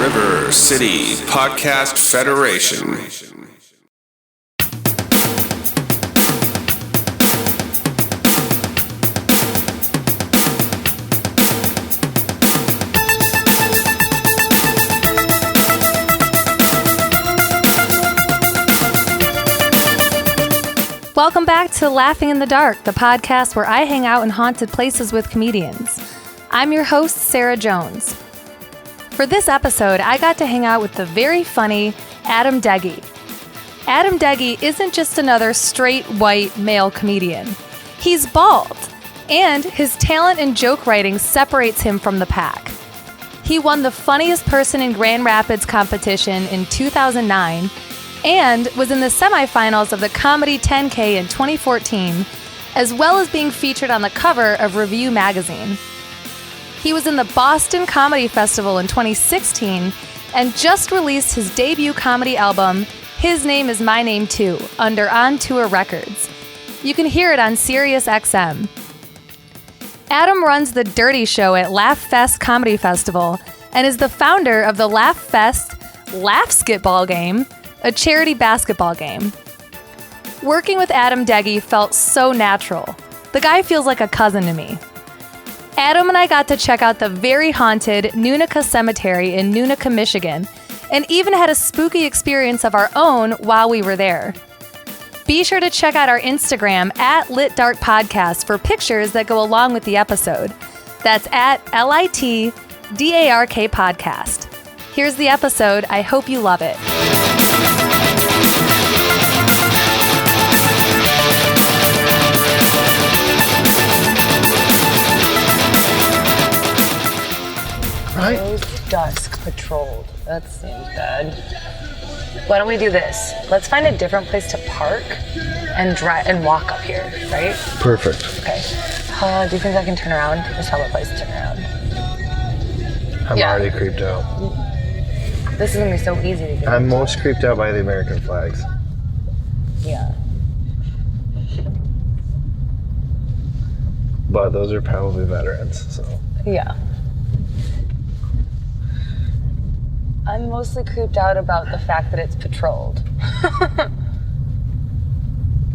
River City Podcast Federation. Welcome back to Laughing in the Dark, the podcast where I hang out in haunted places with comedians. I'm your host, Sara Jones. For this episode, I got to hang out with the very funny Adam Degi. Adam Degi isn't just another straight white male comedian. He's bald, and his talent in joke writing separates him from the pack. He won the Funniest Person in Grand Rapids competition in 2009 and was in the semifinals of the Comedy 10K in 2014, as well as being featured on the cover of Review magazine. He was in the Boston Comedy Festival in 2016 and just released his debut comedy album, His Name Is My Name Too, under On Tour Records. You can hear it on SiriusXM. Adam runs the Dirty Show at Laugh Fest Comedy Festival and is the founder of the Laugh Fest Laugh Skitball Game, a charity basketball game. Working with Adam Degi felt so natural. The guy feels like a cousin to me. Adam and I got to check out the very haunted Nunica Cemetery in Nunica, Michigan, and even had a spooky experience of our own while we were there. Be sure to check out our Instagram at LitDarkPodcast for pictures that go along with the episode. That's at LITDARK Podcast. Here's the episode. I hope you love it. Dusk patrolled. That seems bad. Why don't we do this? Let's find a different place to park and drive and walk up here, right? Perfect. Okay. Do you think I can turn around? Just have a place to turn around. I'm already creeped out. This is gonna be so easy to get. I'm most creeped out by the American flags. Yeah. But those are probably veterans, so. Yeah. I'm mostly creeped out about the fact that it's patrolled.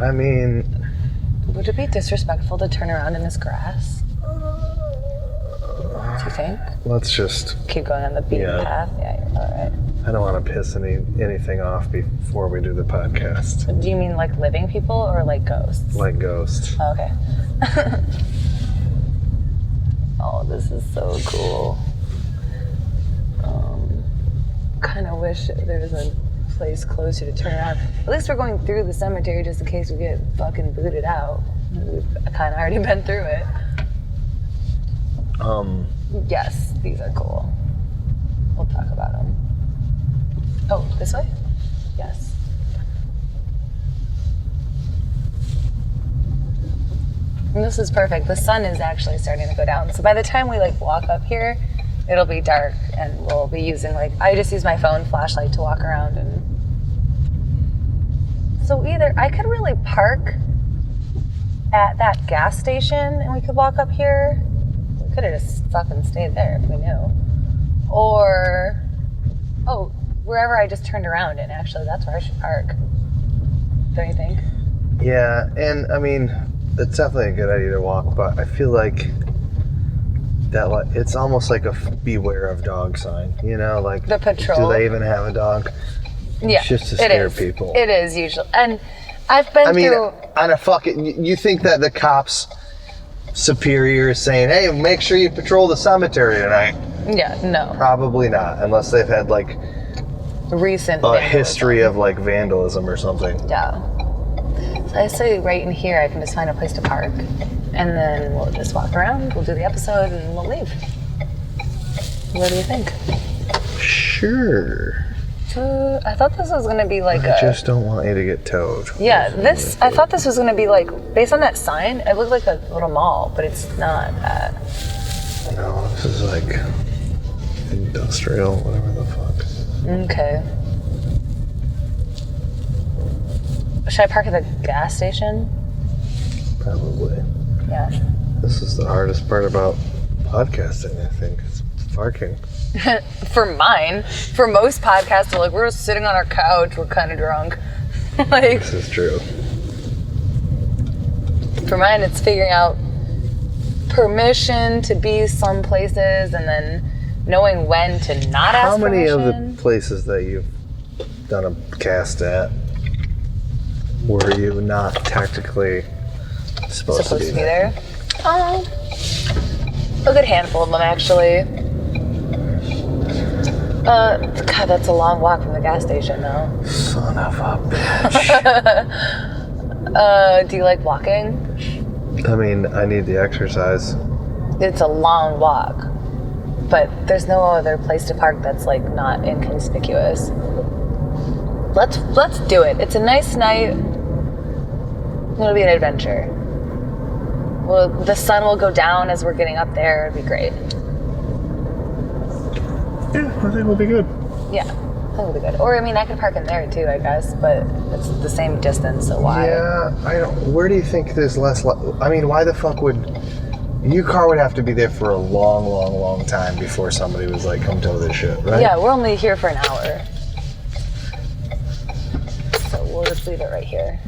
I mean... Would it be disrespectful to turn around in this grass? Do you think? Let's just... Keep going on the beaten path? Yeah, you're alright. I don't want to piss anything off before we do the podcast. Do you mean like living people or like ghosts? Like ghosts. Oh, okay. Oh, this is so cool. Kind of wish there was a place closer to turn around. At least we're going through the cemetery just in case we get fucking booted out. We've kind of already been through it. Yes, these are cool. We'll talk about them. Oh, this way? Yes. And this is perfect. The sun is actually starting to go down. So by the time we walk up here, it'll be dark and we'll be using I just use my phone flashlight to walk around. And so either I could really park at that gas station and we could walk up here. We could have just fucking stayed there if we knew. Or, wherever I just turned around and actually that's where I should park. Don't you think? Yeah, and I mean, it's definitely a good idea to walk, but I feel like that it's almost like a beware of dog sign, the patrol. Do they even have a dog? Yeah, it's just to scare people. It is usually, and I've been through. On a you think that the cops superior is saying, "Hey, make sure you patrol the cemetery tonight"? Yeah, no. Probably not, unless they've had recent history of vandalism or something. Yeah. So I say right in here, I can just find a place to park. And then we'll just walk around, we'll do the episode, and we'll leave. What do you think? Sure. I thought this was going to be I just don't want you to get towed. Yeah, I thought this was going to be based on that sign, it looked like a little mall, but it's not that. No, this is industrial, whatever the fuck. Okay. Should I park at the gas station? Probably. Yeah. This is the hardest part about podcasting, I think. It's parking. For mine. For most podcasts, they're like, we're just sitting on our couch, we're kind of drunk. Like, this is true. For mine, it's figuring out permission to be some places and then knowing when to not ask permission. How many of the places that you've done a cast at were you not tactically supposed to be there? A good handful of them, actually. God, that's a long walk from the gas station now. Son of a bitch. Do you like walking? I mean, I need the exercise. It's a long walk, but there's no other place to park that's like not inconspicuous. Let's do it. It's a nice night. It'll be an adventure. Well, the sun will go down as we're getting up there. It'd be great. Yeah, I think we'll be good. Yeah, I think we'll be good. Or, I mean, I could park in there too, I guess, but it's the same distance, so why? Yeah, where do you think there's less... I mean, why the fuck would... Your car would have to be there for a long, long, long time before somebody was like, come tow this shit, right? Yeah, we're only here for an hour. So we'll just leave it right here.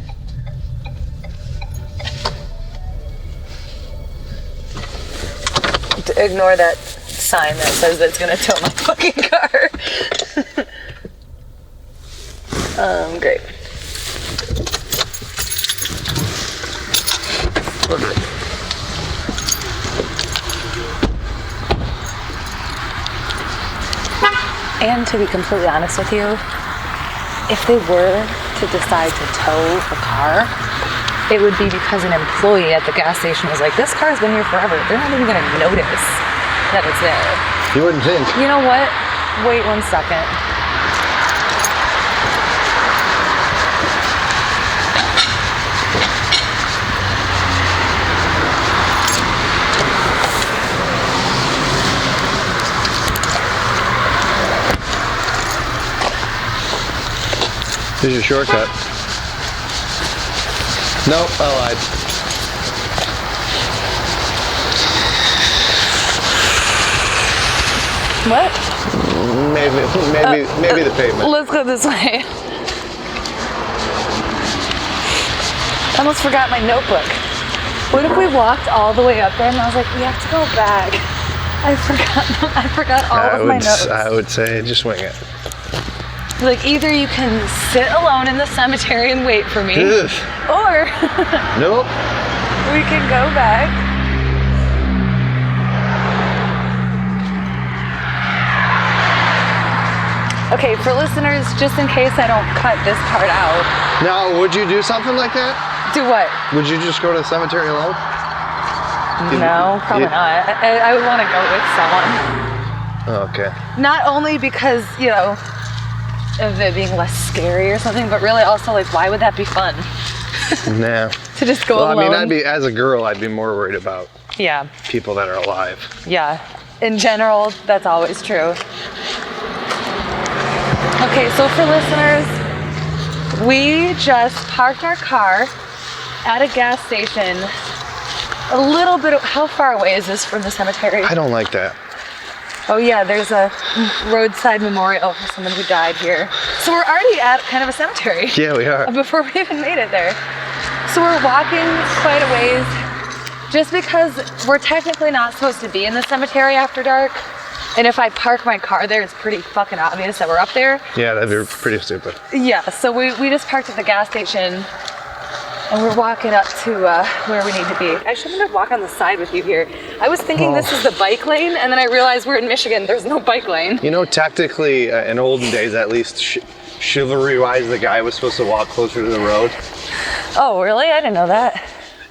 Ignore that sign that says that it's gonna tow my fucking car. Great. Perfect. And to be completely honest with you, if they were to decide to tow the car, it would be because an employee at the gas station was like, this car's been here forever. They're not even going to notice that it's there. You wouldn't think. You know what? Wait 1 second. Here's your shortcut. Nope, I lied. What? Maybe the pavement. Let's go this way. I almost forgot my notebook. What if we walked all the way up there and I was like, we have to go back. I forgot all of my notes. I would say just wing it. Like, either you can sit alone in the cemetery and wait for me, Ugh. or Nope. we can go back. Okay, for listeners, just in case I don't cut this part out. Now, would you do something like that? Do what? Would you just go to the cemetery alone? No, probably not. I would want to go with someone. Oh, okay. Not only because, you know, of it being less scary or something, but really also, like, why would that be fun? Nah. To just go alone? I mean, as a girl, I'd be more worried about people that are alive. Yeah. In general, that's always true. Okay, so for listeners, we just parked our car at a gas station a little bit of... How far away is this from the cemetery? I don't like that. Oh yeah, there's a roadside memorial for someone who died here. So we're already at kind of a cemetery. Yeah, we are. Before we even made it there. So we're walking quite a ways just because we're technically not supposed to be in the cemetery after dark. And if I park my car there, it's pretty fucking obvious that we're up there. Yeah, that'd be pretty stupid. Yeah, so we just parked at the gas station and we're walking up to where we need to be. I shouldn't have walked on the side with you here. I was thinking this is the bike lane, and then I realized we're in Michigan. There's no bike lane. You know, technically, in olden days, at least, chivalry-wise, the guy was supposed to walk closer to the road. Oh, really? I didn't know that.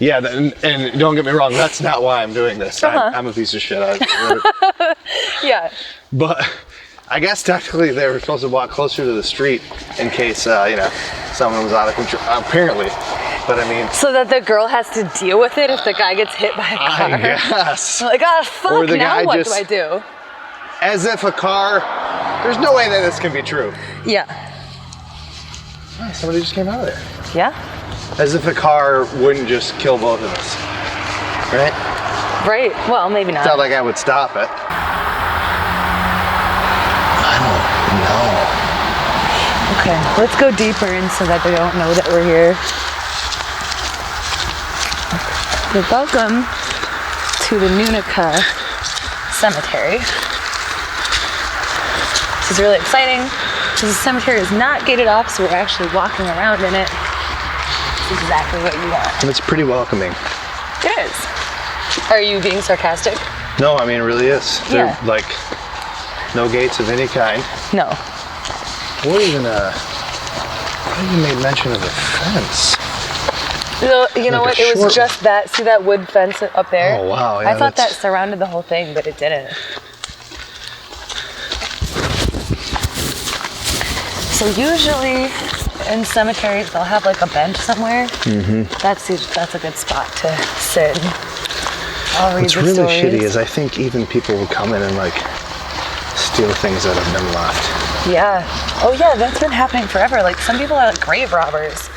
Yeah, and don't get me wrong, that's not why I'm doing this. I'm a piece of shit. Yeah. But I guess technically they were supposed to walk closer to the street in case, someone was out of control, apparently. But I mean... So that the girl has to deal with it if the guy gets hit by a car? I guess. Like, fuck, or the now guy what just, do I do? As if a car... There's no way that this can be true. Yeah. Oh, somebody just came out of there. Yeah? As if a car wouldn't just kill both of us. Right? Right. Well, maybe not. It's not like I would stop it. Okay, let's go deeper in so that they don't know that we're here. But welcome to the Nunica Cemetery. This is really exciting because the cemetery is not gated off, so we're actually walking around in it. It's exactly what you want. And it's pretty welcoming. It is. Are you being sarcastic? No, I mean, it really is. Yeah. They're like no gates of any kind. No. What even made mention of a fence? No, you know Like what? It was just that. See that wood fence up there? Oh, wow. Yeah, I thought that surrounded the whole thing, but it didn't. So usually in cemeteries, they'll have like a bench somewhere. Mm-hmm. That's a good spot to sit. I'll read What's the really stories. shitty is I think even people will come in and like steal things that have been left. Yeah. Oh yeah, that's been happening forever. Like some people are like grave robbers.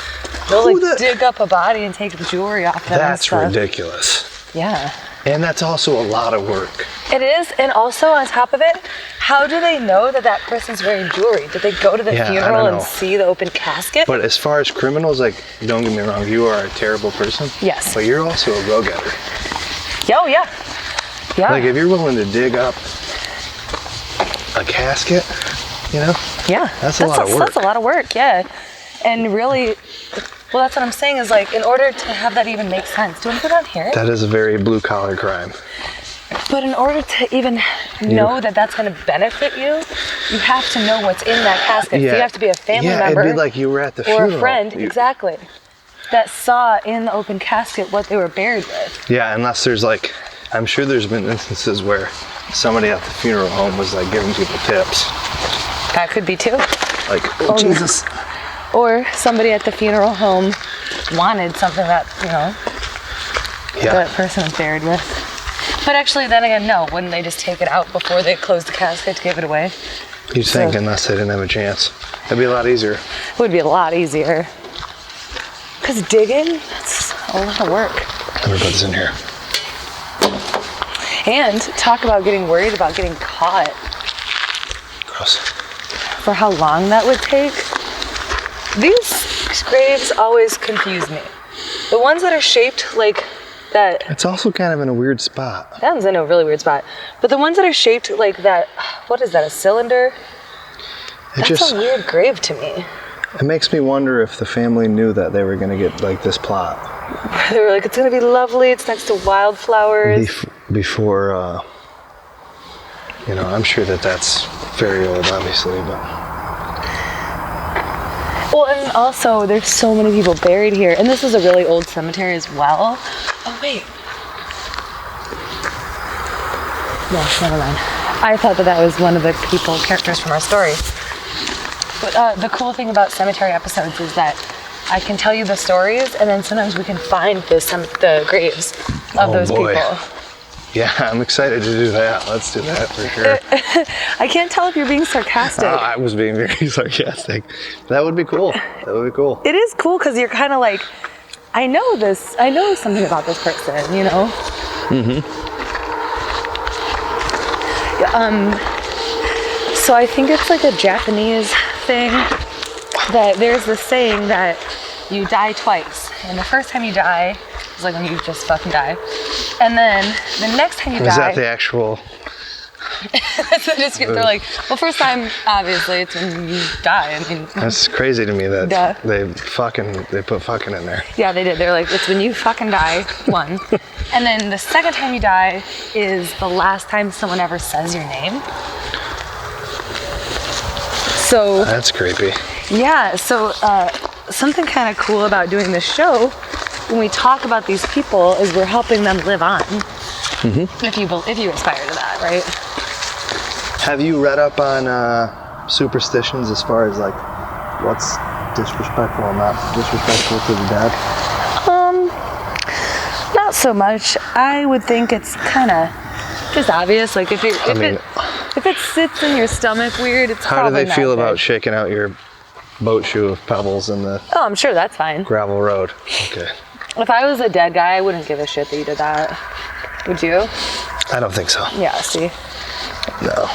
They'll like dig up a body and take the jewelry off them. That's ridiculous. Yeah. And that's also a lot of work. It is, and also on top of it, how do they know that that person's wearing jewelry? Did they go to the funeral and see the open casket? But as far as criminals, like, don't get me wrong, you are a terrible person. Yes. But you're also a go-getter. Oh yeah. Yeah. Like if you're willing to dig up a casket, you know? Yeah. That's a lot of work. That's a lot of work, yeah. And really, well, that's what I'm saying is like, in order to have that even make sense, do you want to put it on here? That is a very blue-collar crime. But in order to even know that that's going to benefit you, you have to know what's in that casket. Yeah. So you have to be a family member. Yeah, it'd be like you were at the funeral. Or a friend, exactly, that saw in the open casket what they were buried with. Yeah, unless there's like, I'm sure there's been instances where somebody at the funeral home was like giving people tips. That could be too. Like, oh Jesus. Or somebody at the funeral home wanted something that, you know, that person was buried with. But actually, then again, no. Wouldn't they just take it out before they closed the casket to give it away? You'd think, unless they didn't have a chance. It'd be a lot easier. It would be a lot easier. Because digging, that's a lot of work. Let me put this in here. And talk about getting worried about getting caught. Gross. For how long that would take. These graves always confuse me. The ones that are shaped like that. It's also kind of in a weird spot. That one's in a really weird spot. But the ones that are shaped like that, what is that, a cylinder? That's a weird grave to me. It makes me wonder if the family knew that they were going to get like this plot. They were like, it's going to be lovely, it's next to wildflowers. Before, you know, I'm sure that that's very old, obviously, but... Well, and also, there's so many people buried here. And this is a really old cemetery as well. Oh, wait. No, never mind. I thought that was one of the characters from our story. But the cool thing about cemetery episodes is that I can tell you the stories, and then sometimes we can find the graves of those people. Yeah, I'm excited to do that. Let's do that for sure. I can't tell if you're being sarcastic. I was being very sarcastic. That would be cool. That would be cool. It is cool because you're kind of like, I know something about this person, you know? Mm-hmm. So I think it's like a Japanese thing that there's this saying that you die twice. And the first time you die is like when you just fucking die. And then the next time you die... Is that the actual... They're like, well, first time, obviously, it's when you die. I mean, that's crazy to me that they put fucking in there. Yeah, they did. They're like, it's when you fucking die, one. And then the second time you die is the last time someone ever says your name. So... That's creepy. Yeah, so something kind of cool about doing this show, when we talk about these people, is we're helping them live on. Mm-hmm. If you aspire to that, right? Have you read up on superstitions as far as like what's disrespectful and not disrespectful to the dead? Not so much. I would think it's kind of just obvious. Like if it sits in your stomach weird, it's how do they feel about shaking out your boat shoe of pebbles in the I'm sure that's fine. Gravel road? Okay. If I was a dead guy, I wouldn't give a shit that you did that. Would you? I don't think so. Yeah, see? No.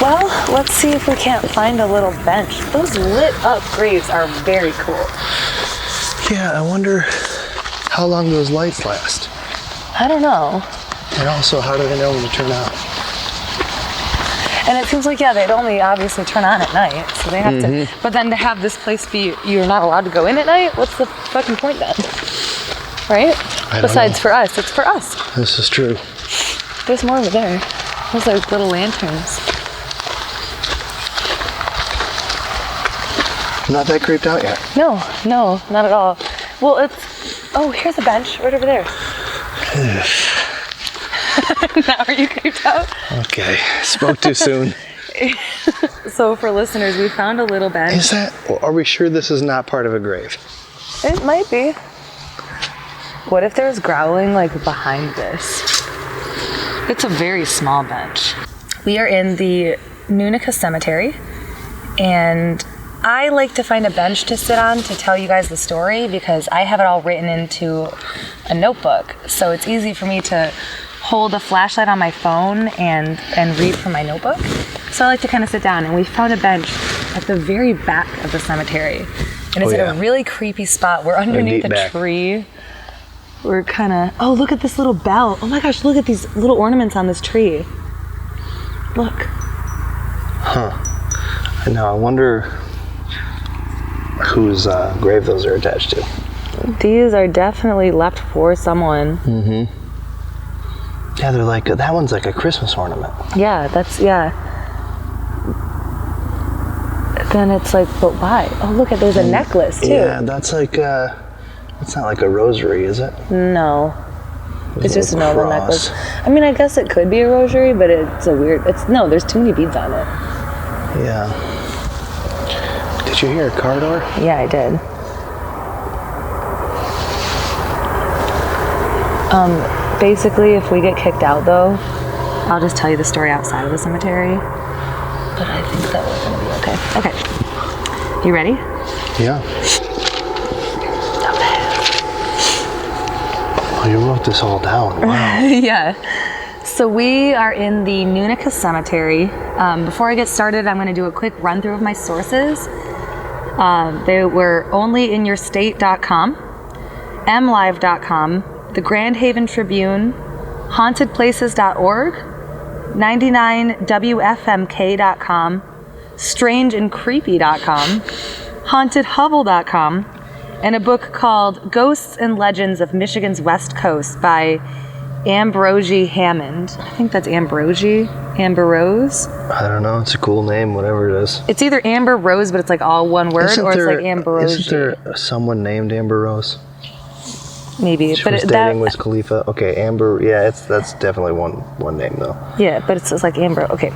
Well, let's see if we can't find a little bench. Those lit up graves are very cool. Yeah, I wonder how long those lights last. I don't know. And also, how do they know when to turn out? And it seems like, they'd only obviously turn on at night, so they have to. But then to have this place be, you're not allowed to go in at night, what's the fucking point then? Right? Besides for us, it's for us. This is true. There's more over there. Those are little lanterns. Not that creeped out yet. No, not at all. Well, here's a bench right over there. Now are you creeped out? Okay, spoke too soon. So for listeners, we found a little bench. Are we sure this is not part of a grave? It might be. What if there's growling like behind this? It's a very small bench. We are in the Nunica Cemetery, and I like to find a bench to sit on to tell you guys the story because I have it all written into a notebook. So it's easy for me to hold a flashlight on my phone and read from my notebook. So I like to kind of sit down, and we found a bench at the very back of the cemetery. And it's in a really creepy spot. We're underneath a tree. We're kind of, look at this little bell. Oh my gosh, look at these little ornaments on this tree. Look. Huh. I know, I wonder whose grave those are attached to. These are definitely left for someone. Mm-hmm. Yeah, they're like, that one's like a Christmas ornament. Yeah, then it's like, but why? Oh, look at, there's a necklace too. Yeah, that's like, it's not like a rosary, is it? No. It's just a normal necklace. I mean, I guess it could be a rosary, but it's a weird, there's too many beads on it. Yeah. Did you hear a car door? Yeah, I did. Basically, if we get kicked out though, I'll just tell you the story outside of the cemetery. But I think that we're gonna be okay. Okay. You ready? Yeah. Okay. Oh, you wrote this all down. Wow. Yeah. So we are in the Nunica Cemetery. Before I get started, I'm going to do a quick run through of my sources. They were onlyinyourstate.com, mlive.com, the Grand Haven Tribune, hauntedplaces.org, 99wfmk.com, strangeandcreepy.com, hauntedhubble.com, and a book called Ghosts and Legends of Michigan's West Coast by Ambrosie Hammond. I think that's Ambrose. I don't know. It's a cool name, whatever it is. It's either Amber Rose, but it's like all one word, it's like Ambrosie. Isn't there someone named Amber Rose? Maybe, she was dating Wiz Khalifa. Okay, Amber. Yeah, that's definitely one name though. Yeah, but it's like Amber. Okay.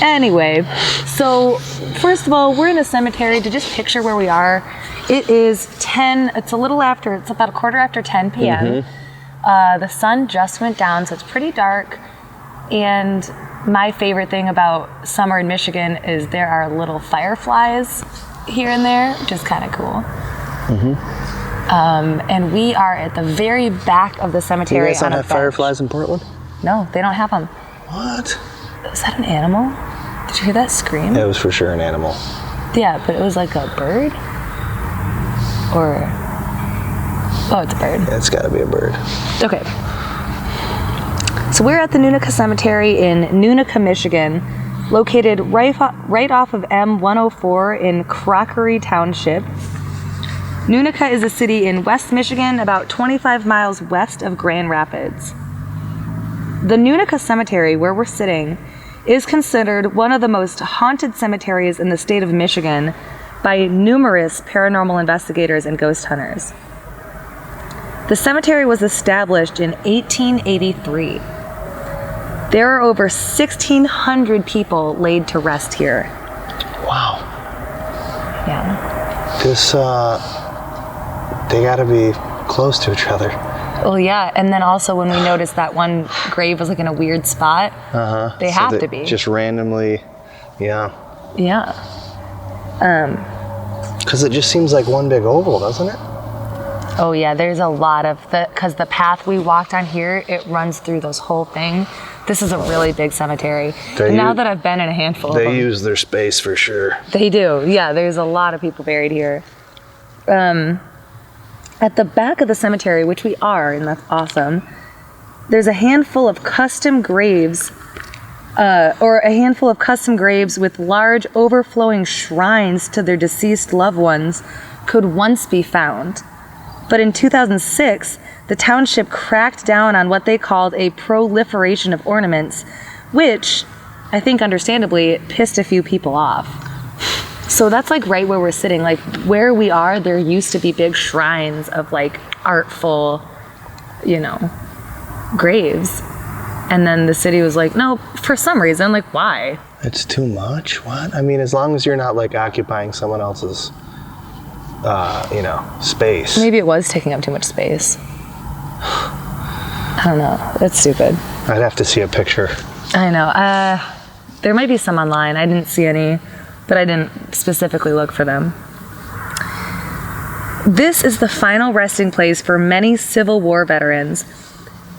Anyway, so first of all, we're in a cemetery. To just picture where we are, it is 10. It's a little after. It's about 10:15 p.m. Mm-hmm. The sun just went down, so it's pretty dark. And my favorite thing about summer in Michigan is there are little fireflies here and there, which is kind of cool. Mm-hmm. And we are at the very back of the cemetery. You guys don't have fireflies in Portland? No, they don't have them. What? Is that an animal? Did you hear that scream? It was for sure an animal. Yeah, but it was like a bird? Or... Oh, it's a bird. It's got to be a bird. Okay. So we're at the Nunica Cemetery in Nunica, Michigan, located right off of M104 in Crockery Township. Nunica is a city in West Michigan, about 25 miles west of Grand Rapids. The Nunica Cemetery, where we're sitting, is considered one of the most haunted cemeteries in the state of Michigan by numerous paranormal investigators and ghost hunters. The cemetery was established in 1883. There are over 1,600 people laid to rest here. Wow. Yeah. This, they gotta be close to each other. Well, yeah, and then also when we noticed that one grave was like in a weird spot, they have to be. Just randomly, yeah. Yeah. Because it just seems like one big oval, doesn't it? Oh yeah, there's a lot of because the path we walked on here, it runs through this whole thing. This is a really big cemetery. Now that I've been in a handful of them. They use their space for sure. They do. Yeah, there's a lot of people buried here. At the back of the cemetery, which we are, and that's awesome, there's a handful of custom graves, with large overflowing shrines to their deceased loved ones could once be found. But in 2006, the township cracked down on what they called a proliferation of ornaments, which, I think understandably, pissed a few people off. So that's like right where we're sitting. Like where we are, there used to be big shrines of like artful, graves. And then the city was like, no, for some reason, like why? It's too much? What? I mean, as long as you're not like occupying someone else's, space. Maybe it was taking up too much space. I don't know. That's stupid. I'd have to see a picture. I know. There might be some online. I didn't see any, but I didn't specifically look for them. This is the final resting place for many Civil War veterans,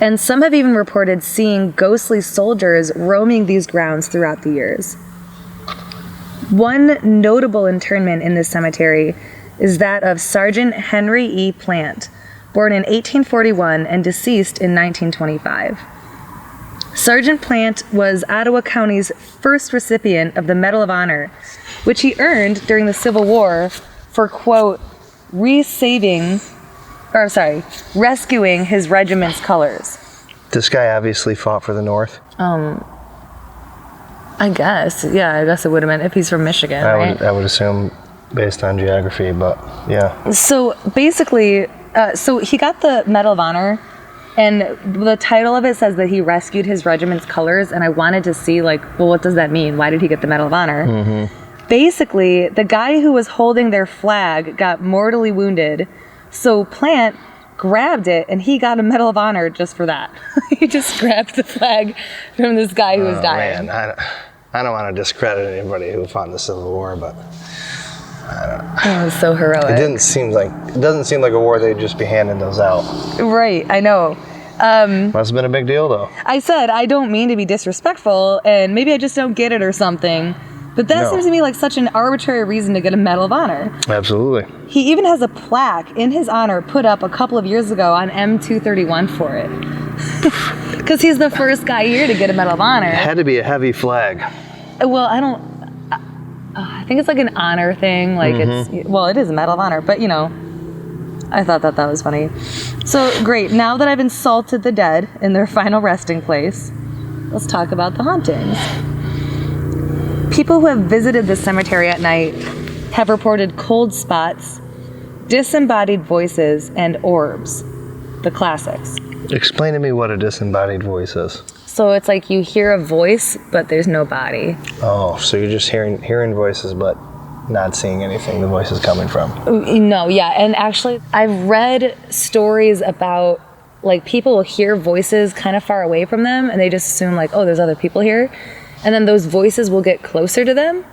and some have even reported seeing ghostly soldiers roaming these grounds throughout the years. One notable internment in this cemetery is that of Sergeant Henry E. Plant, born in 1841 and deceased in 1925. Sergeant Plant was Ottawa County's first recipient of the Medal of Honor, which he earned during the Civil War for, quote, rescuing his regiment's colors. This guy obviously fought for the North. I guess. Yeah, I guess it would have been if he's from Michigan, right? I would assume based on geography, but yeah. So basically, so he got the Medal of Honor, and the title of it says that he rescued his regiment's colors, and I wanted to see, like, well, what does that mean? Why did he get the Medal of Honor? Mm-hmm. Basically, the guy who was holding their flag got mortally wounded, so Plant grabbed it, and he got a Medal of Honor just for that. He just grabbed the flag from this guy who was dying. Man, I don't want to discredit anybody who fought in the Civil War, but I don't know. It was so heroic. It doesn't seem like a war they'd just be handing those out. Right, I know. Must have been a big deal, though. I said I don't mean to be disrespectful, and maybe I just don't get it or something. But that seems to me like such an arbitrary reason to get a Medal of Honor. Absolutely. He even has a plaque in his honor put up a couple of years ago on M231 for it. Because he's the first guy here to get a Medal of Honor. It had to be a heavy flag. Well, I think it's like an honor thing. Like it is a Medal of Honor, but I thought that was funny. So great, now that I've insulted the dead in their final resting place, let's talk about the hauntings. People who have visited the cemetery at night have reported cold spots, disembodied voices, and orbs. The classics. Explain to me what a disembodied voice is. So it's like you hear a voice, but there's no body. Oh, so you're just hearing voices, but not seeing anything the voice is coming from. No, yeah. And actually, I've read stories about, like, people will hear voices kind of far away from them, and they just assume, like, oh, there's other people here. And then those voices will get closer to them,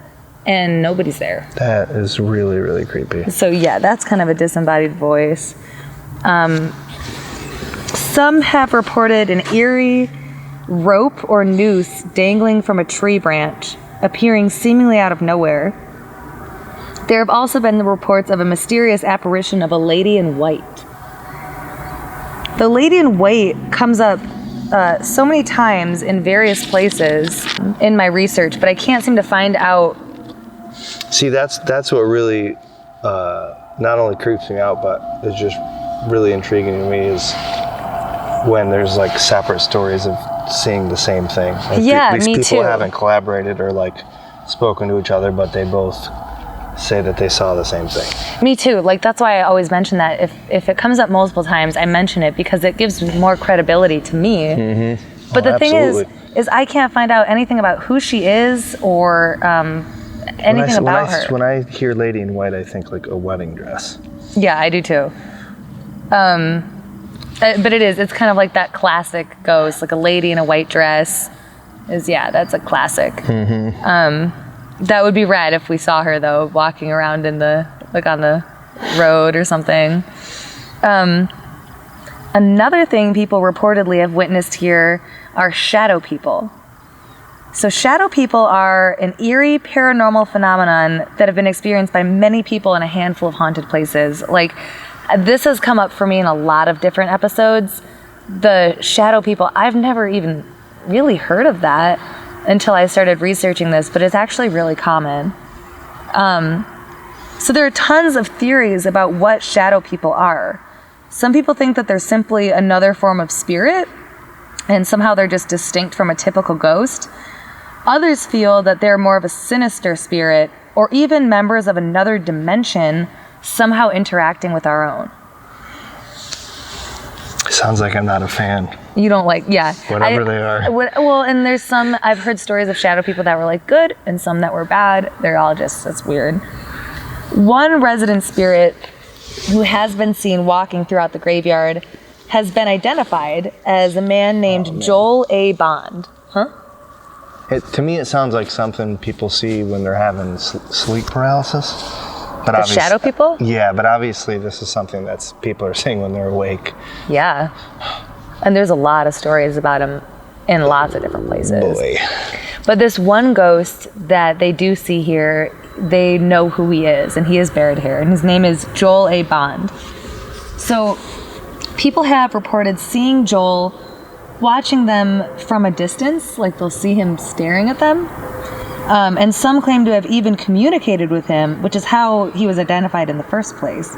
and nobody's there. That is really, really creepy. So yeah, that's kind of a disembodied voice. Some have reported an eerie rope or noose dangling from a tree branch, appearing seemingly out of nowhere. There have also been the reports of a mysterious apparition of a lady in white. The lady in white comes up so many times in various places in my research, but I can't seem to find out. See, that's what really not only creeps me out, but is just really intriguing to me is when there's like separate stories of seeing the same thing. Like yeah, these me people too. haven't collaborated or like spoken to each other, but they both say that they saw the same thing. Me too. Like, that's why I always mention that if it comes up multiple times, I mention it because it gives more credibility to me. Mm-hmm. But the thing is I can't find out anything about who she is or anything about her. When I hear lady in white, I think like a wedding dress. Yeah, I do too. But it's kind of like that classic ghost, like a lady in a white dress that's a classic. Mm-hmm. That would be rad if we saw her, though, walking around on the road or something. Another thing people reportedly have witnessed here are shadow people. So shadow people are an eerie paranormal phenomenon that have been experienced by many people in a handful of haunted places. Like, this has come up for me in a lot of different episodes. The shadow people, I've never even really heard of that until I started researching this, but it's actually really common. So there are tons of theories about what shadow people are. Some people think that they're simply another form of spirit, and somehow they're just distinct from a typical ghost. Others feel that they're more of a sinister spirit, or even members of another dimension somehow interacting with our own. Sounds like I'm not a fan. You don't like, yeah. Whatever they are. Well, and there's some, I've heard stories of shadow people that were like good and some that were bad. They're all just, it's weird. One resident spirit who has been seen walking throughout the graveyard has been identified as a man named Joel A. Bond. Huh? To me, it sounds like something people see when they're having sleep paralysis. But the shadow people? Yeah, but obviously this is something that people are seeing when they're awake. Yeah. And there's a lot of stories about him in lots of different places. Boy. But this one ghost that they do see here, they know who he is, and he is buried here, and his name is Joel A. Bond. So people have reported seeing Joel watching them from a distance, like they'll see him staring at them. And some claim to have even communicated with him, which is how he was identified in the first place.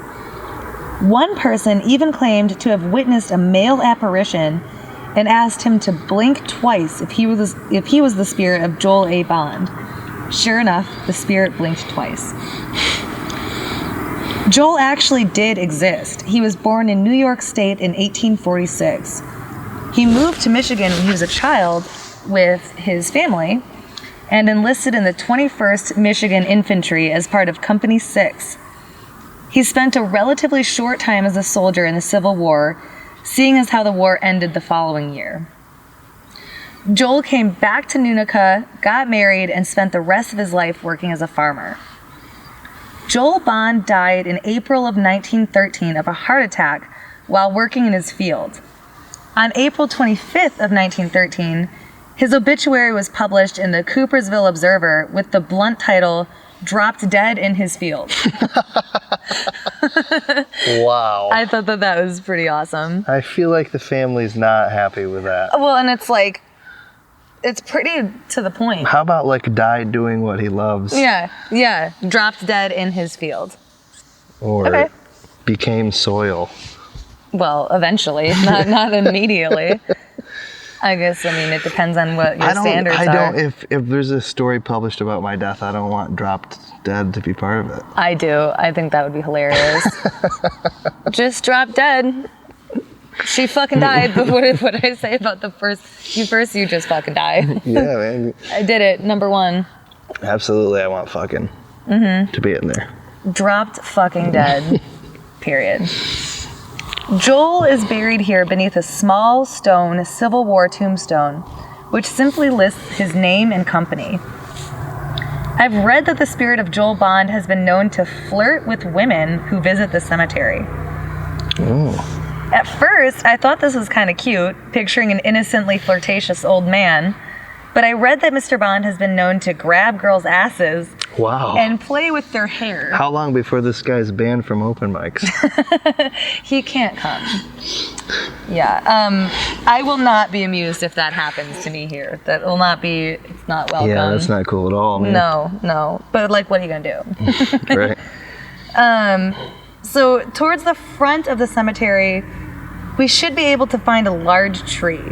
One person even claimed to have witnessed a male apparition and asked him to blink twice if he was the spirit of Joel A. Bond. Sure enough, the spirit blinked twice. Joel actually did exist. He was born in New York State in 1846. He moved to Michigan when he was a child with his family and enlisted in the 21st Michigan Infantry as part of Company 6. He spent a relatively short time as a soldier in the Civil War, seeing as how the war ended the following year. Joel came back to Nunica, got married, and spent the rest of his life working as a farmer. Joel Bond died in April of 1913 of a heart attack while working in his field. On April 25th of 1913, his obituary was published in the Coopersville Observer with the blunt title, "Dropped Dead in His Field." Wow. I thought that was pretty awesome. I feel like the family's not happy with that. Well, and it's like, it's pretty to the point. How about like died doing what he loves? Yeah. Dropped dead in his field. Or became soil. Well, eventually, not immediately. I guess, I mean, it depends on what your standards are. If there's a story published about my death, I don't want Dropped Dead to be part of it. I do. I think that would be hilarious. Just drop dead. She fucking died, but what I say about you just fucking died. Yeah, man. I did it, number one. Absolutely, I want fucking to be in there. Dropped fucking dead, period. Joel is buried here beneath a small stone Civil War tombstone, which simply lists his name and company. I've read that the spirit of Joel Bond has been known to flirt with women who visit the cemetery. Oh. At first, I thought this was kind of cute, picturing an innocently flirtatious old man, but I read that Mr. Bond has been known to grab girls' asses and play with their hair. How long before this guy's banned from open mics? He can't come. Yeah. I will not be amused if that happens to me here. That will not be, it's not welcome. Yeah, that's not cool at all, man. No. But like, what are you going to do? Right. So towards the front of the cemetery, we should be able to find a large tree.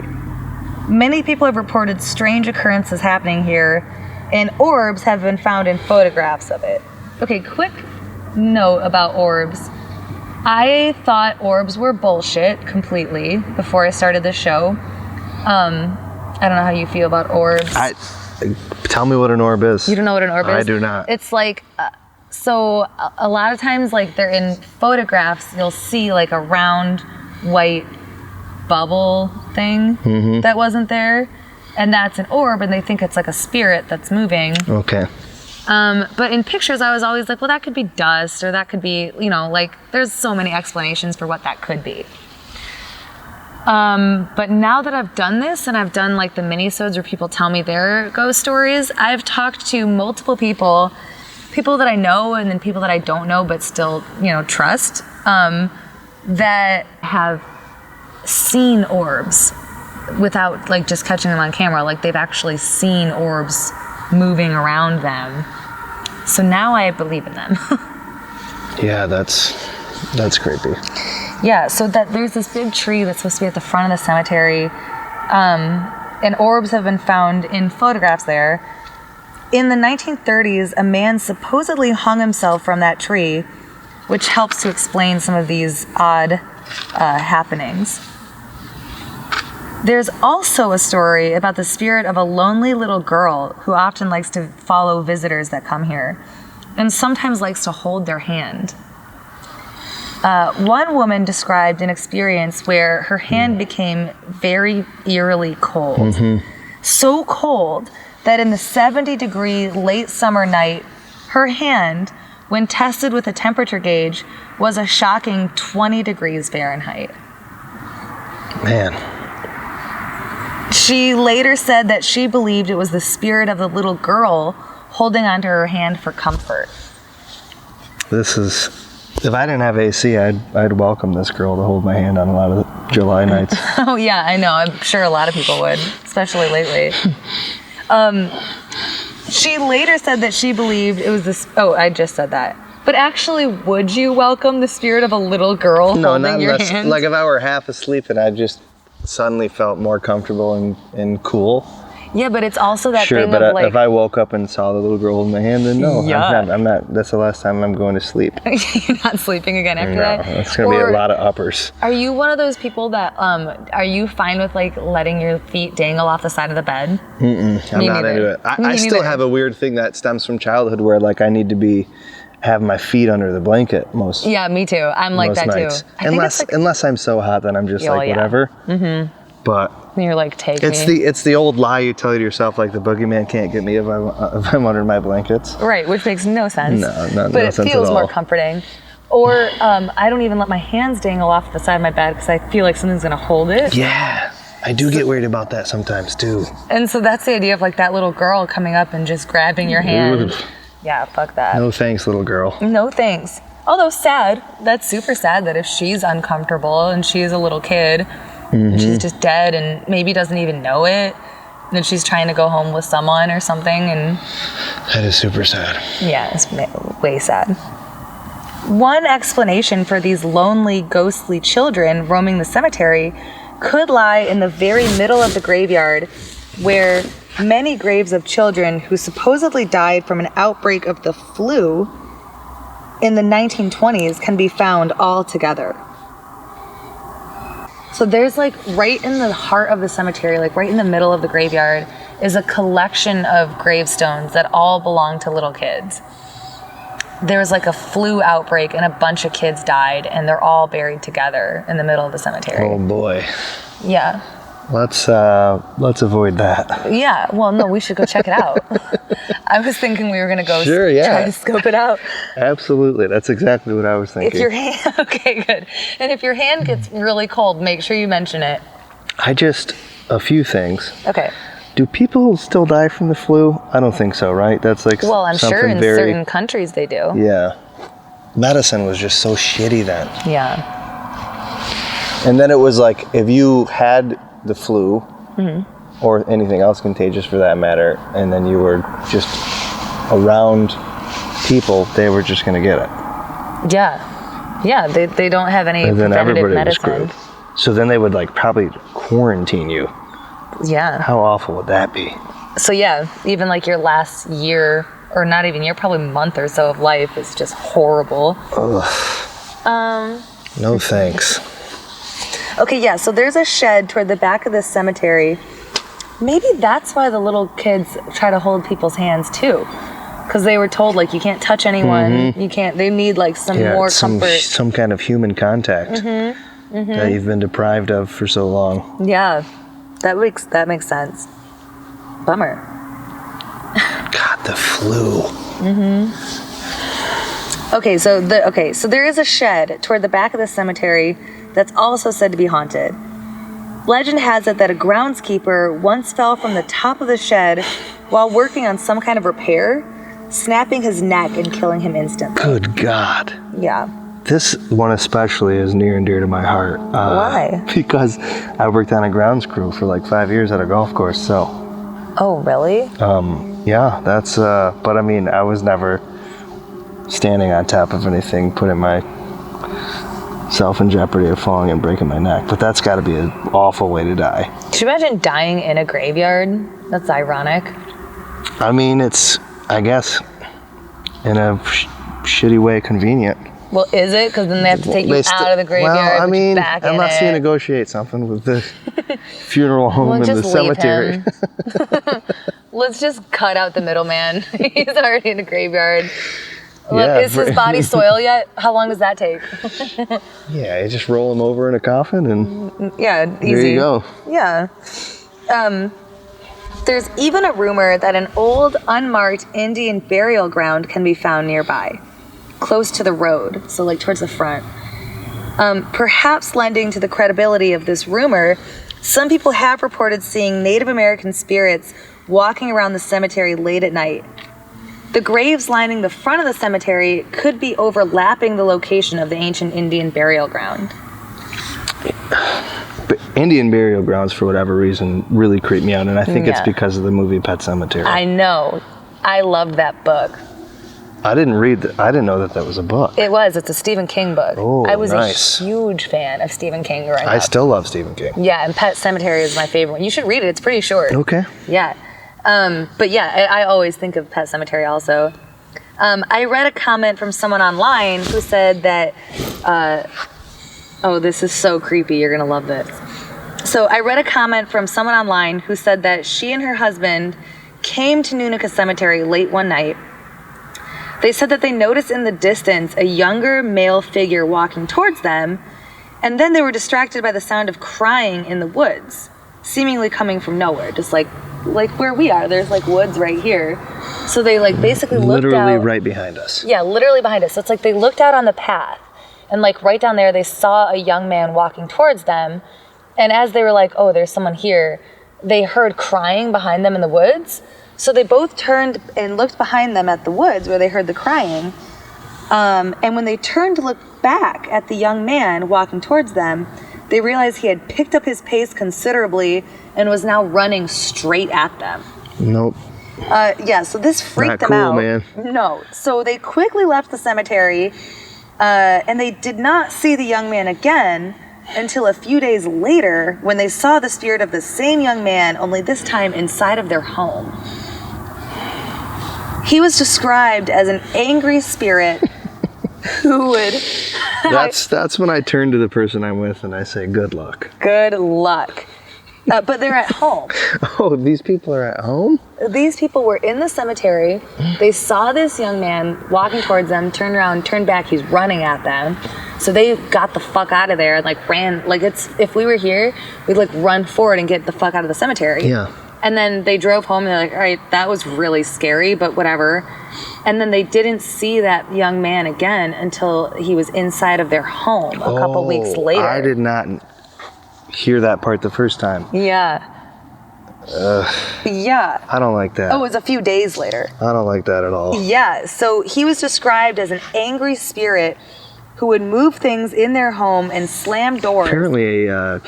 Many people have reported strange occurrences happening here, and orbs have been found in photographs of it. Okay, quick note about orbs. I thought orbs were bullshit completely before I started this show. I don't know how you feel about orbs. Tell me what an orb is. You don't know what an orb is? I do not. It's like, so a lot of times, like, they're in photographs, you'll see like a round white bubble thing that wasn't there, and that's an orb, and they think it's like a spirit that's moving. Okay. But in pictures, I was always like, well, that could be dust, or that could be, like, there's so many explanations for what that could be. But now that I've done this and I've done like the mini-sodes where people tell me their ghost stories, I've talked to multiple people that I know and then people that I don't know but still, trust, that have seen orbs without like just catching them on camera. Like they've actually seen orbs moving around them. So now I believe in them. Yeah, that's creepy. Yeah, so there's this big tree that's supposed to be at the front of the cemetery, and orbs have been found in photographs there. In the 1930s, a man supposedly hung himself from that tree, which helps to explain some of these odd happenings. There's also a story about the spirit of a lonely little girl who often likes to follow visitors that come here, and sometimes likes to hold their hand. One woman described an experience where her hand became very eerily cold. Mm-hmm. So cold that in the 70-degree late summer night, her hand, when tested with a temperature gauge, was a shocking 20 degrees Fahrenheit. Man. She later said that she believed it was the spirit of the little girl holding onto her hand for comfort. If I didn't have AC, I'd welcome this girl to hold my hand on a lot of July nights. Oh yeah, I know. I'm sure a lot of people would, especially lately. She later said that she believed it was this. Oh, I just said that. But actually, would you welcome the spirit of a little girl holding your hand? Like if I were half asleep and I just suddenly felt more comfortable and cool. Yeah, but it's also that thing of like... if I woke up and saw the little girl holding my hand, then no, yeah. I'm not. That's the last time I'm going to sleep. You're not sleeping again after that? No, it's going to be a lot of uppers. Are you one of those people that, are you fine with like letting your feet dangle off the side of the bed? Mm-mm, I'm not into it. I still have a weird thing that stems from childhood where like I need to have my feet under the blanket most. Yeah, me too. I'm like that nights. too. Unless I'm so hot that I'm just whatever. Mm-hmm. But you're like, take me. It's the old lie you tell yourself, like the boogeyman can't get me if I'm under my blankets. Right, which makes no sense. No sense at all. But it feels more comforting. Or I don't even let my hands dangle off the side of my bed because I feel like something's gonna hold it. Yeah, I do get worried about that sometimes too. And so that's the idea of like that little girl coming up and just grabbing your hand. Ooh. Yeah, fuck that. No thanks, little girl. No thanks. Although sad, that's super sad that if she's uncomfortable and she's a little kid. Mm-hmm. And she's just dead and maybe doesn't even know it. And then she's trying to go home with someone or something. And that is super sad. Yeah, it's way sad. One explanation for these lonely, ghostly children roaming the cemetery could lie in the very middle of the graveyard, where many graves of children who supposedly died from an outbreak of the flu in the 1920s can be found all together. So there's like right in the heart of the cemetery, like right in the middle of the graveyard, is a collection of gravestones that all belong to little kids. There was like a flu outbreak and a bunch of kids died and they're all buried together in the middle of the cemetery. Oh boy. Yeah. Let's avoid that. Yeah, well, no, we should go check it out. I was thinking we were going to go try to scope it out. Absolutely, that's exactly what I was thinking. If your hand, okay, good. And if your hand gets really cold, make sure you mention it. A few things. Okay. Do people still die from the flu? I don't think so, right? That's like well, I'm sure in certain countries they do. Yeah. Medicine was just so shitty then. Yeah. And then it was like, if you had the flu, mm-hmm. or anything else contagious for that matter, and then you were just around people, they were just going to get it. Yeah, they don't have any preventative medicine. So then they would like probably quarantine you. Yeah. How awful would that be? So yeah, even like your last year, or not even year, probably month or so of life is just horrible. Ugh. No thanks. Okay, yeah, so there's a shed toward the back of this cemetery. Maybe that's why the little kids try to hold people's hands too. Because they were told, like, you can't touch anyone, mm-hmm. you can't, they need, like, some more comfort. Some kind of human contact mm-hmm. Mm-hmm. that you've been deprived of for so long. Yeah, that makes sense. Bummer. God, the flu. Mm-hmm. Okay, so there is a shed toward the back of the cemetery that's also said to be haunted. Legend has it that a groundskeeper once fell from the top of the shed while working on some kind of repair, snapping his neck and killing him instantly. Good God. Yeah. This one especially is near and dear to my heart. Why? Because I worked on a grounds crew for like 5 years at a golf course, so. Oh, really? Yeah, that's, but I mean, I was never standing on top of anything, putting myself in jeopardy of falling and breaking my neck. But that's got to be an awful way to die. Could you imagine dying in a graveyard? That's ironic. I mean, it's, I guess, in a shitty way, convenient. Well, is it? Because then they have to take you out of the graveyard. Well, I mean, back unless you negotiate something with the funeral home and the cemetery. Let's just cut out the middleman. He's already in a graveyard. Yeah, is his body soil yet? How long does that take? Yeah, you just roll him over in a coffin and yeah, easy. There you go. Yeah. There's even a rumor that an old, unmarked Indian burial ground can be found nearby, close to the road, so like towards the front. Perhaps lending to the credibility of this rumor, some people have reported seeing Native American spirits walking around the cemetery late at night. The graves lining the front of the cemetery could be overlapping the location of the ancient Indian burial ground. But Indian burial grounds, for whatever reason, really creep me out, and I think it's because of the movie Pet Sematary. I know. I loved that book. I didn't know that was a book. It was. It's a Stephen King book. Oh, I was nice. a huge fan of Stephen King growing up. I still love Stephen King. Yeah, and Pet Sematary is my favorite one. You should read it. It's pretty short. Okay. Yeah. But yeah, I always think of Pet Sematary also. I read a comment from someone online who said that, oh, this is so creepy. You're going to love this. So I read a comment from someone online who said that she and her husband came to Nunica Cemetery late one night. They said that they noticed in the distance a younger male figure walking towards them, and then they were distracted by the sound of crying in the woods, seemingly coming from nowhere, just like where we are. There's like woods right here. So they like basically looked literally out. right behind us. Yeah, literally behind us. So it's like they looked out on the path, and like right down there they saw a young man walking towards them, and as they were like, oh, there's someone here, they heard crying behind them in the woods. So they both turned and looked behind them at the woods where they heard the crying. And when they turned to look back at the young man walking towards them, they realized he had picked up his pace considerably and was now running straight at them. Nope. Yeah, so this freaked them out. Man. No. So they quickly left the cemetery, and they did not see the young man again until a few days later when they saw the spirit of the same young man, only this time inside of their home. He was described as an angry spirit who would... That's when I turn to the person I'm with and I say, good luck. Good luck. But they're at home. Oh, these people are at home? These people were in the cemetery. They saw this young man walking towards them, turned around, turned back. He's running at them. So they got the fuck out of there and like ran. Like if we were here, we'd like run forward and get the fuck out of the cemetery. Yeah. And then they drove home and they're like, all right, that was really scary, but whatever. And then they didn't see that young man again until he was inside of their home a couple weeks later. I did not hear that part the first time. Yeah. Yeah. I don't like that. Oh, it was a few days later. I don't like that at all. Yeah. So he was described as an angry spirit who would move things in their home and slam doors. Apparently a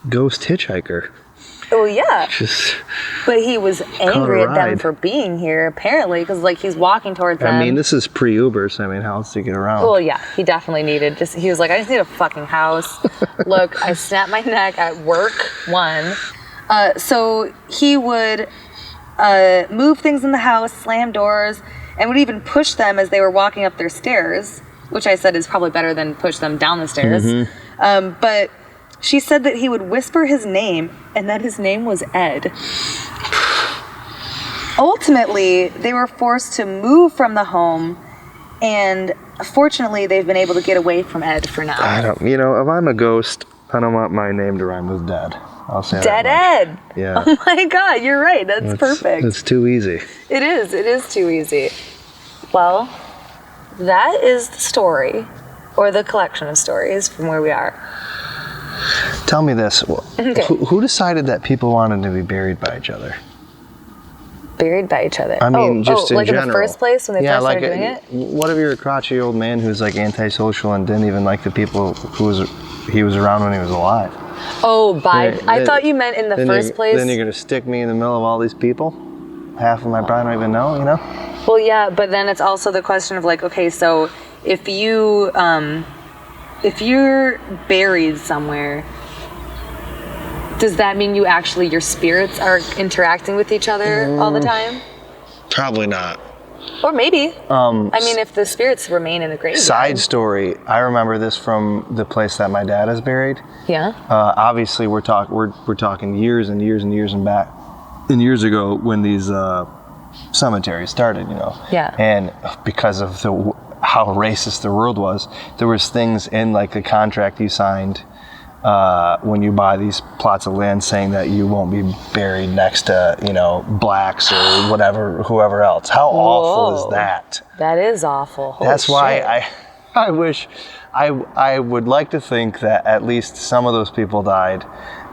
ghost hitchhiker. Oh, yeah. Just but he was angry at them for being here, apparently, because like he's walking towards them. I mean, this is pre-Uber, so I mean, how else to get around? Well, yeah, he definitely needed. He was like, I just need a fucking house. Look, I snapped my neck at work, one. So he would move things in the house, slam doors, and would even push them as they were walking up their stairs, which I said is probably better than push them down the stairs. Mm-hmm. But she said that he would whisper his name and that his name was Ed. Ultimately, they were forced to move from the home, and fortunately, they've been able to get away from Ed for now. If I'm a ghost, I don't want my name to rhyme with dead. I'll say Dead Ed. Yeah. Oh my God, you're right. That's perfect. It's too easy. It is too easy. Well, that is the story, or the collection of stories from where we are. Tell me this. Okay. Who decided that people wanted to be buried by each other? Buried by each other? I mean, just in like general. In the first place when they first started doing it? What if you're a crotchety old man who's like antisocial and didn't even like the people he was around when he was alive? Oh, I thought you meant in the first place. Then you're going to stick me in the middle of all these people? Half of them I probably don't even know, you know? Well, yeah, but then it's also the question of like, okay, so if you're buried somewhere, does that mean your spirits are interacting with each other all the time? Probably not. Or maybe. I mean, if the spirits remain in the graveyard. Side story, I remember this from the place that my dad is buried. Yeah. Obviously, we're talking years and years and years and back, and years ago when these cemeteries started, you know. Yeah. And because of how racist the world was, there was things in like the contract you signed when you buy these plots of land saying that you won't be buried next to, you know, blacks or whoever else. How awful is that? That is awful. Holy That's why shit. I wish, I would like to think that at least some of those people died,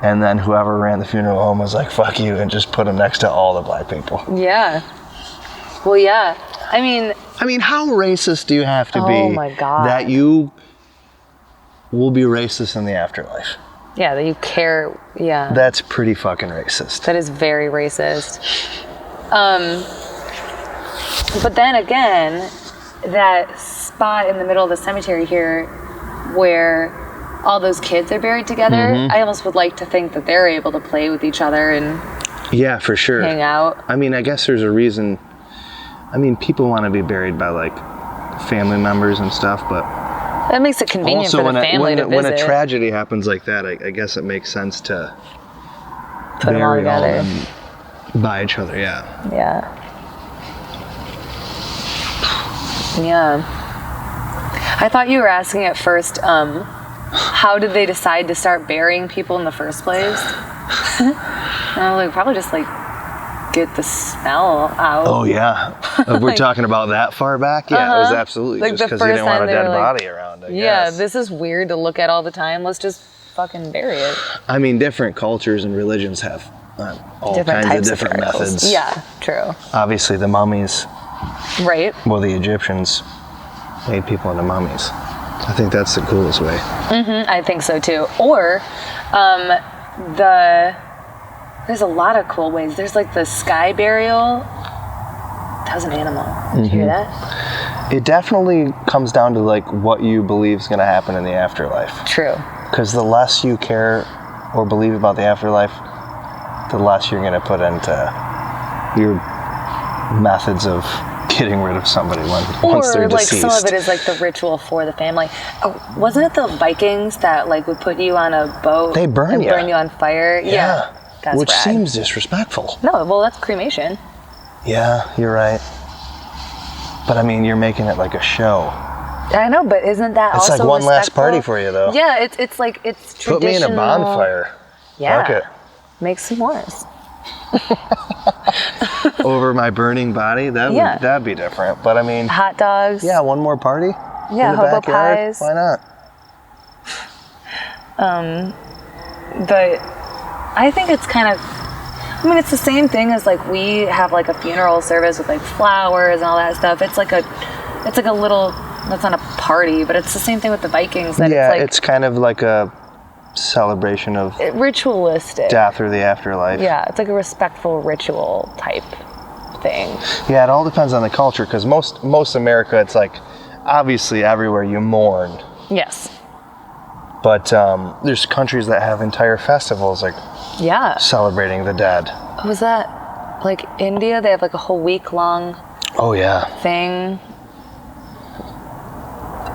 and then whoever ran the funeral home was like, fuck you, and just put them next to all the black people. Yeah. Well, yeah. I mean, how racist do you have to be oh my God. that you will be racist in the afterlife? Yeah, that you care. Yeah. That's pretty fucking racist. That is very racist. But then again, that spot in the middle of the cemetery here where all those kids are buried together, I almost would like to think that they're able to play with each other and yeah, for sure. hang out. I mean, I guess there's a reason. I mean, people want to be buried by like family members and stuff, but that makes it convenient also, for the family to visit. when a tragedy happens like that, I guess it makes sense to put them all together and by each other. Yeah. Yeah. Yeah. I thought you were asking at first, how did they decide to start burying people in the first place? And I was like, probably just like get the smell out. Oh yeah. If we're talking about that far back, yeah, it was absolutely like just because the they didn't want a dead like, body around. I yeah, guess. this is weird to look at all the time. Let's just fucking bury it. I mean, different cultures and religions have all different kinds types of different methods. Yeah, true. Obviously, the mummies. Right. Well, the Egyptians made people into mummies. I think that's the coolest way. I think so too. Or there's a lot of cool ways. There's like the sky burial. That was an animal. Did you hear that? It definitely comes down to like what you believe is going to happen in the afterlife. True. Because the less you care or believe about the afterlife, the less you're going to put into your methods of getting rid of somebody once they're deceased. Some of it is like the ritual for the family. Oh, wasn't it the Vikings that like would put you on a boat? They burn you. Burn you on fire. Yeah. That's which rad. Seems disrespectful. No, well, that's cremation. Yeah, you're right. But I mean, you're making it like a show. I know, but isn't that it's also like one last respectful? Party for you, though. Yeah, it's like it's traditional. Put me in a bonfire. Yeah. Fuck it. Make s'mores. Over my burning body, that'd be different. But I mean, hot dogs. Yeah, one more party. Yeah, in the hobo backyard. pies. Why not? But I think it's kind of. I mean, it's the same thing as like we have like a funeral service with like flowers and all that stuff. It's like a little. That's not a party, but it's the same thing with the Vikings. That Yeah, it's like it's kind of like a celebration of ritualistic death or the afterlife. Yeah, it's like a respectful ritual type thing. Yeah, it all depends on the culture, because most America, it's like obviously everywhere you mourn. Yes. But there's countries that have entire festivals like celebrating the dead. Was that like India? They have like a whole week long thing.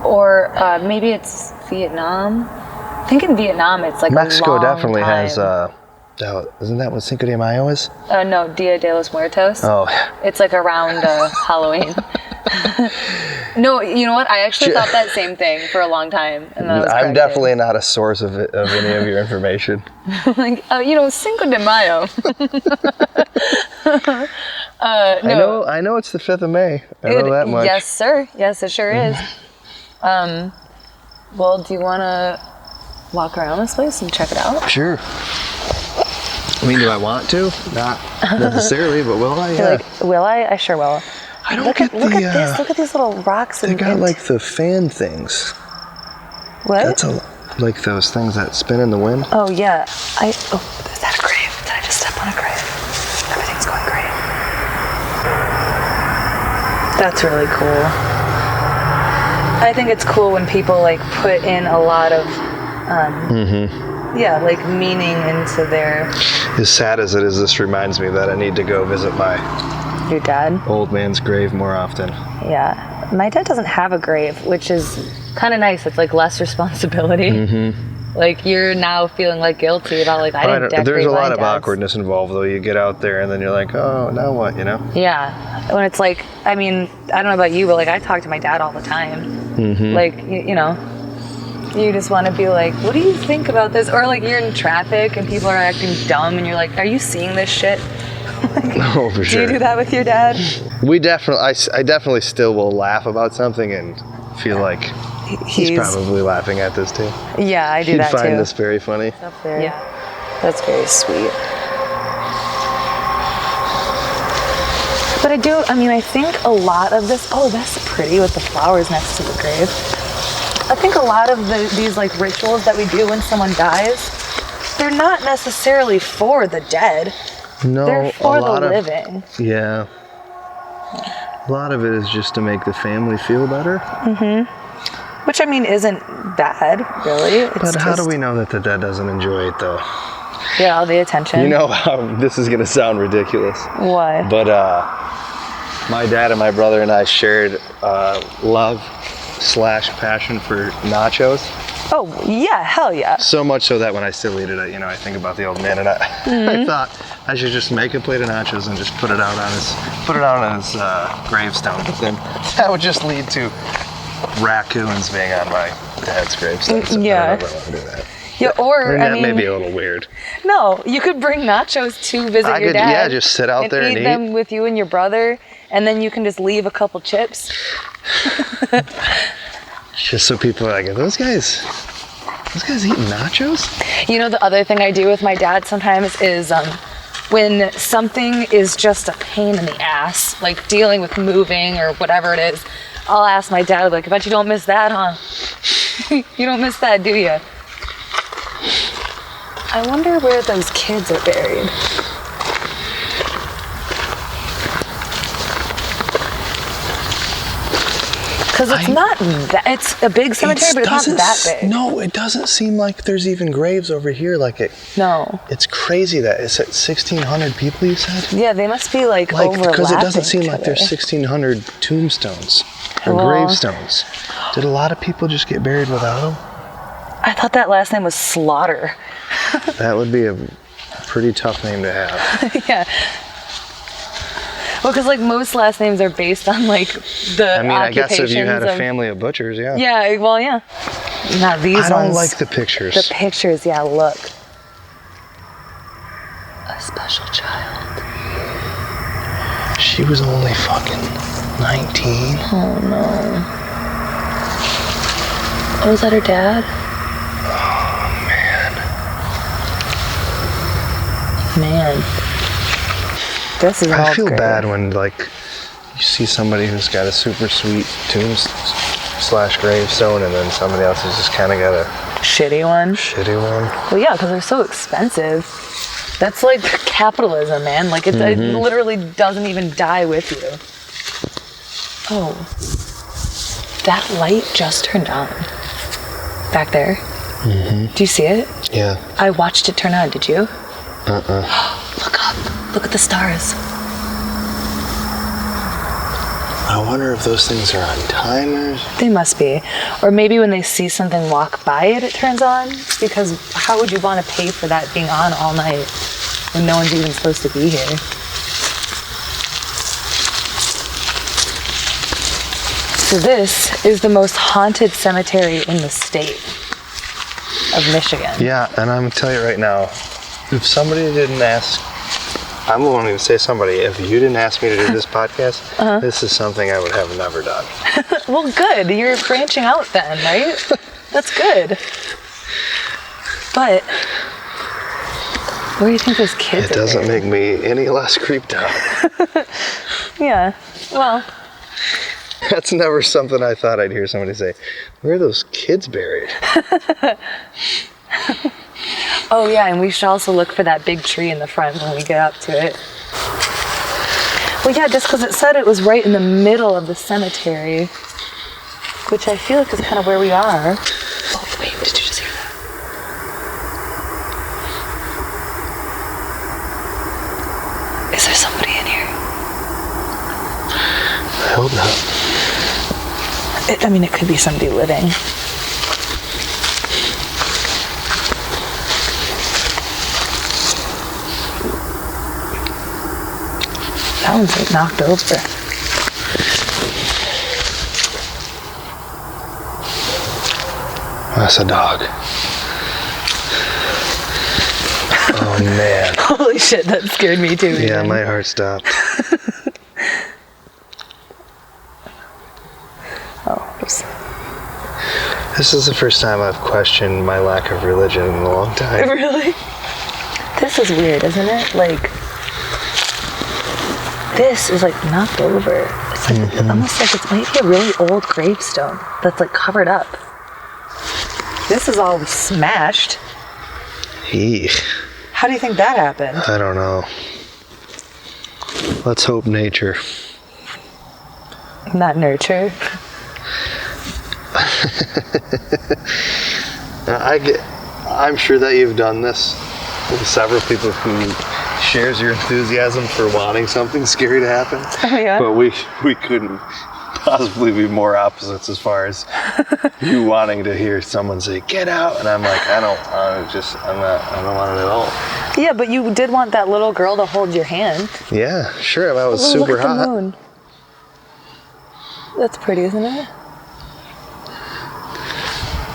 Or maybe it's Vietnam. I think in Vietnam it's like Mexico a long definitely time. has isn't that what Cinco de Mayo is? No, Dia de los Muertos. Oh. It's like around Halloween. No, you know what? I actually thought that same thing for a long time. And that was I'm corrected. definitely not a source of any of your information. Like, Cinco de Mayo. No. I know it's the 5th of May. I know that much. Yes, sir. Yes, it sure is. Well, do you want to walk around this place and check it out? Sure. I mean, do I want to? Not necessarily, but will I? Yeah. Will I? I sure will. I don't look at this. Look at these little rocks. They got like the fan things. What? That's like those things that spin in the wind. Oh yeah. Is that a grave? Did I just step on a grave? Everything's going great. That's really cool. I think it's cool when people like put in a lot of yeah, like meaning into their... As sad as it is, this reminds me that I need to go visit your dad? Old man's grave more often. Yeah. My dad doesn't have a grave, which is kind of nice. It's like less responsibility. Like you're now feeling like guilty about like, I didn't decorate There's a lot my of awkwardness involved though. You get out there and then you're like, oh, now what, you know? Yeah. When it's like, I mean, I don't know about you, but like I talk to my dad all the time. Like, you know, you just want to be like, what do you think about this? Or like you're in traffic and people are acting dumb and you're like, are you seeing this shit? Like, no, for sure. Do you do that with your dad? I definitely still will laugh about something and feel like he's probably laughing at this too. Yeah, I do that too. He'd find this very funny. It's up there. Yeah, that's very sweet. But I think a lot of this, that's pretty with the flowers next to the grave. I think a lot of these like rituals that we do when someone dies, they're not necessarily for the dead. No, they're for the living. Yeah. A lot of it is just to make the family feel better. Which I mean isn't bad, really. But how do we know that the dad doesn't enjoy it though? Yeah, all the attention. You know how this is gonna sound ridiculous. What? But my dad and my brother and I shared love/passion for nachos. Oh yeah, hell yeah. So much so that when I still eat it, I think about the old man, and I thought I should just make a plate of nachos and just put it out on his gravestone. But then that would just lead to raccoons being on my dad's gravestone. So yeah. I don't know if I want to do that. Yeah, or that may be a little weird. No, you could bring nachos to visit your dad. Yeah, just sit out there and eat them with you and your brother, and then you can just leave a couple chips. Just so people are like, are those guys eating nachos? You know, the other thing I do with my dad sometimes is when something is just a pain in the ass, like dealing with moving or whatever it is, I'll ask my dad, like, I bet you don't miss that, huh? You don't miss that, do you? I wonder where those kids are buried. Because it's not that, it's a big cemetery, but it's not that big. No, it doesn't seem like there's even graves over here. No. It's crazy that it's at 1,600 people, you said? Yeah, they must be overlapping. Because it doesn't seem like there's 1,600 tombstones or gravestones. Did a lot of people just get buried without them? I thought that last name was Slaughter. That would be a pretty tough name to have. Yeah. Well, because most last names are based on the I guess if you had a family of butchers, yeah. Yeah, well, yeah. Not these ones. I don't like the pictures. The pictures, yeah, look. A special child. She was only fucking 19. Oh, no. Oh, is that her dad? Man. This is I feel bad when you see somebody who's got a super sweet tomb/gravestone and then somebody else has just kind of got a shitty one. Well, yeah, because they're so expensive. That's like capitalism, man. It literally doesn't even die with you. Oh, that light just turned on. Back there. Do you see it? Yeah. I watched it turn on. Did you? Look up. Look at the stars. I wonder if those things are on timers. They must be. Or maybe when they see something walk by it turns on. Because how would you want to pay for that being on all night when no one's even supposed to be here? So this is the most haunted cemetery in the state of Michigan. Yeah, and I'm going to tell you right now, if somebody didn't ask, I won't even say somebody, if you didn't ask me to do this podcast, this is something I would have never done. Well, good. You're branching out then, right? That's good. But where do you think those kids are? It doesn't make me any less creeped out. Yeah. Well, that's never something I thought I'd hear somebody say. Where are those kids buried? oh yeah, and we should also look for that big tree in the front when we get up to it. Well, yeah, just because it said it was right in the middle of the cemetery, which I feel like is kind of where we are. Oh, wait, did you just hear that? Is there somebody in here? I hope not. It could be somebody living. That one's like knocked over. That's a dog. Oh man. Holy shit, that scared me too. Yeah, my heart stopped. This is the first time I've questioned my lack of religion in a long time. Really? This is weird, isn't it? Like, this is like knocked over. It's like almost like it's maybe a really old gravestone that's like covered up. This is all smashed. Eek. How do you think that happened? I don't know. Let's hope nature. Not nurture. I'm sure that you've done this with several people who shares your enthusiasm for wanting something scary to happen. Oh yeah. But we couldn't possibly be more opposites as far as you wanting to hear someone say "get out," and I'm like, I don't want it at all. Yeah, but you did want that little girl to hold your hand. Yeah, sure. That was super look at hot. The moon. That's pretty, isn't it?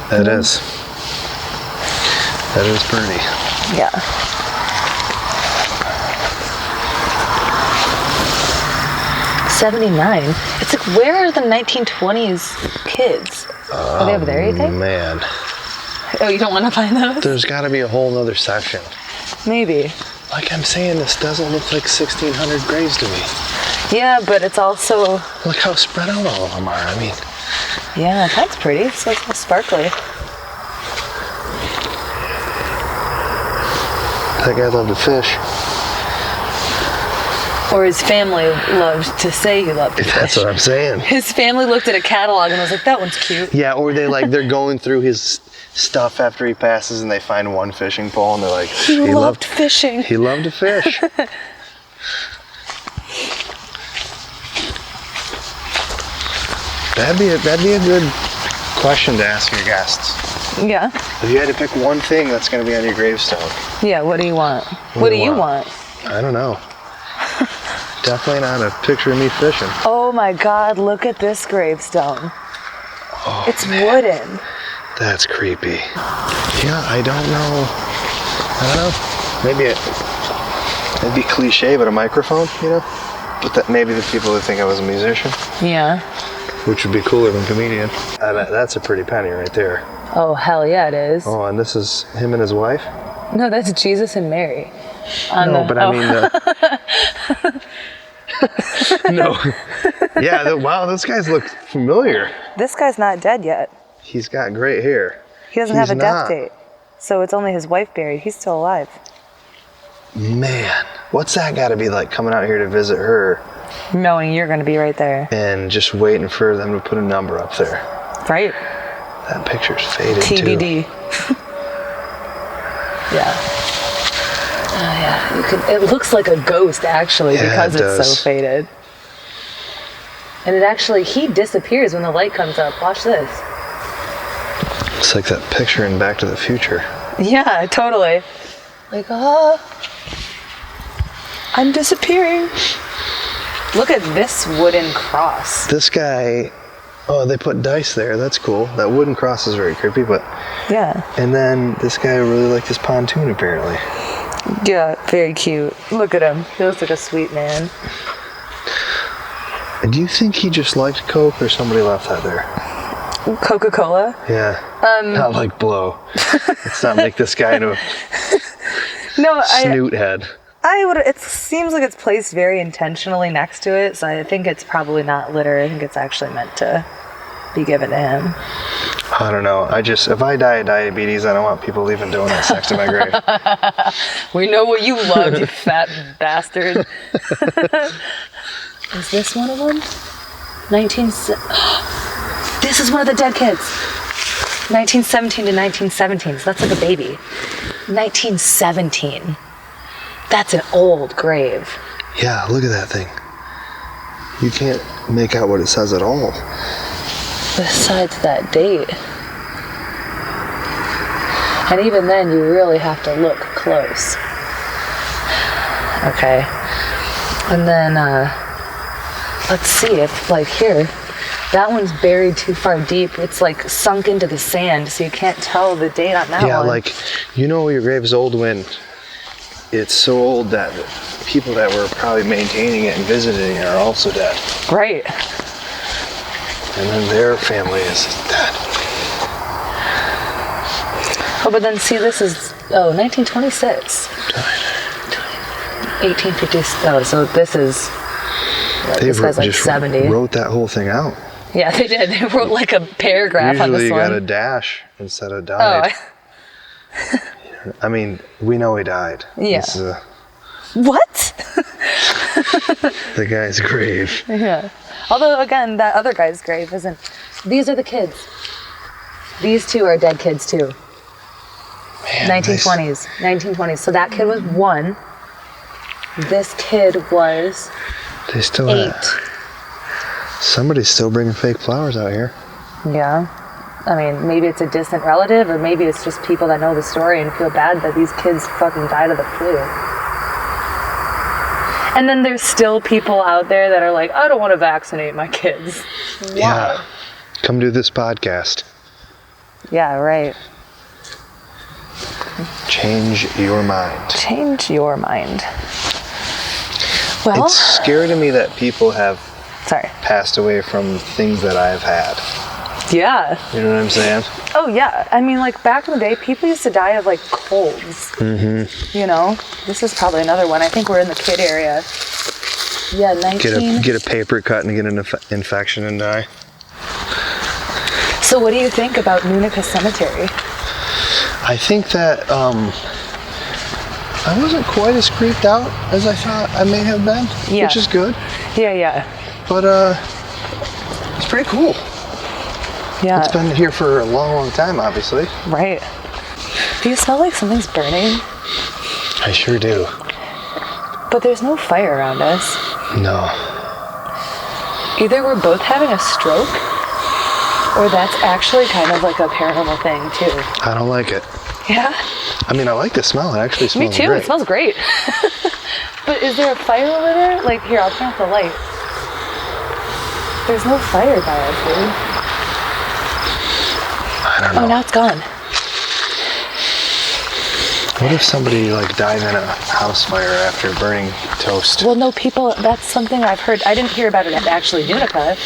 That is. That is pretty. Yeah. '79. It's like, where are the 1920s kids? Are they over there, you think? Man. Oh, you don't want to find those? There's got to be a whole other section. Maybe. Like I'm saying, this doesn't look like 1,600 graves to me. Yeah, but it's also... Look how spread out all of them are. I mean... Yeah, that's pretty. It's so sparkly. That guy loved to fish. Or his family loved to say he loved to fish. That's what I'm saying. His family looked at a catalog and was like, that one's cute. Yeah, or they're going through his stuff after he passes and they find one fishing pole and they're like, he loved fishing. He loved to fish. That'd be a good question to ask your guests. Yeah. If you had to pick one thing that's going to be on your gravestone. Yeah, what do you want? What do you want? I don't know. Definitely not a picture of me fishing. Oh my God, look at this gravestone. Oh, it's wooden. That's creepy. Yeah, I don't know. Maybe it'd be cliche, but a microphone, you know? But that maybe the people would think I was a musician. Yeah. Which would be cooler than comedian. That's a pretty penny right there. Oh, hell yeah, it is. Oh, and this is him and his wife? No, that's Jesus and Mary. I mean... No. Yeah, wow, those guys look familiar. This guy's not dead yet. He's got great hair. He doesn't have a death date. So it's only his wife buried. He's still alive. Man, what's that got to be like coming out here to visit her? Knowing you're going to be right there. And just waiting for them to put a number up there. Right. That picture's faded TBD. too. Yeah. Yeah, it looks like a ghost actually because it's so faded. And it actually, he disappears when the light comes up. Watch this. It's like that picture in Back to the Future. Yeah, totally. Like, I'm disappearing. Look at this wooden cross. This guy, they put dice there. That's cool. That wooden cross is very creepy, but... Yeah. And then this guy really liked his pontoon, apparently. Yeah, very cute. Look at him. He looks like a sweet man. And do you think he just liked Coke or somebody left that there? Coca-Cola? Yeah. Not like blow. Let's not make this guy into a snoot head. It seems like it's placed very intentionally next to it, so I think it's probably not litter. I think it's actually meant to be given to him. I don't know. If I die of diabetes, I don't want people leaving donuts next to my grave. We know what you love, you fat bastard. Is this one of them? This is one of the dead kids. 1917 to 1917. So that's like a baby. 1917. That's an old grave. Yeah, look at that thing. You can't make out what it says at all. Besides that date. And even then, you really have to look close. Okay. And then, let's see if, like here, that one's buried too far deep. It's like sunk into the sand, so you can't tell the date on that one. Yeah, like, you know your grave's old when it's so old that people that were probably maintaining it and visiting it are also dead. Right. And then their family is dead. Oh, but then see, this is, 1926. 1850, so this is, this guy's like 70. Wrote that whole thing out. Yeah, they did. They wrote like a paragraph on this one. Usually you got a dash instead of died. Oh. I mean, we know he died. Yeah. What? The guy's grave. Yeah. Although, again, that other guy's grave isn't. These are the kids. These two are dead kids, too. Man, 1920s. 1920s. So that kid was 1. This kid was they still 8. Somebody's still bringing fake flowers out here. Yeah. I mean, maybe it's a distant relative, or maybe it's just people that know the story and feel bad that these kids fucking died of the flu. And then there's still people out there that are like, I don't want to vaccinate my kids. Why? Yeah. Come do this podcast. Yeah, right. Change your mind. Change your mind. Well, it's scary to me that people have passed away from things that I've had. Yeah. You know what I'm saying? Oh, yeah. I mean, like, back in the day, people used to die of, like, colds. Mm-hmm. You know? This is probably another one. I think we're in the kid area. Yeah, 19... Get a paper cut and get an infection and die. So what do you think about Nunica Cemetery? I think that I wasn't quite as creeped out as I thought I may have been, which is good. Yeah. But it's pretty cool. Yeah. It's been here for a long, long time, obviously. Right. Do you smell like something's burning? I sure do. But there's no fire around us. No. Either we're both having a stroke, or that's actually kind of like a paranormal thing, too. I don't like it. Yeah? I mean, I like the smell. It actually smells great. Me too. It smells great. But is there a fire over there? Like, here, I'll turn off the light. There's no fire by us, dude. I don't know. Oh, now it's gone. What if somebody, like, died in a house fire after burning toast? Well, no, people, that's something I've heard. I didn't hear about it at actually Nunica,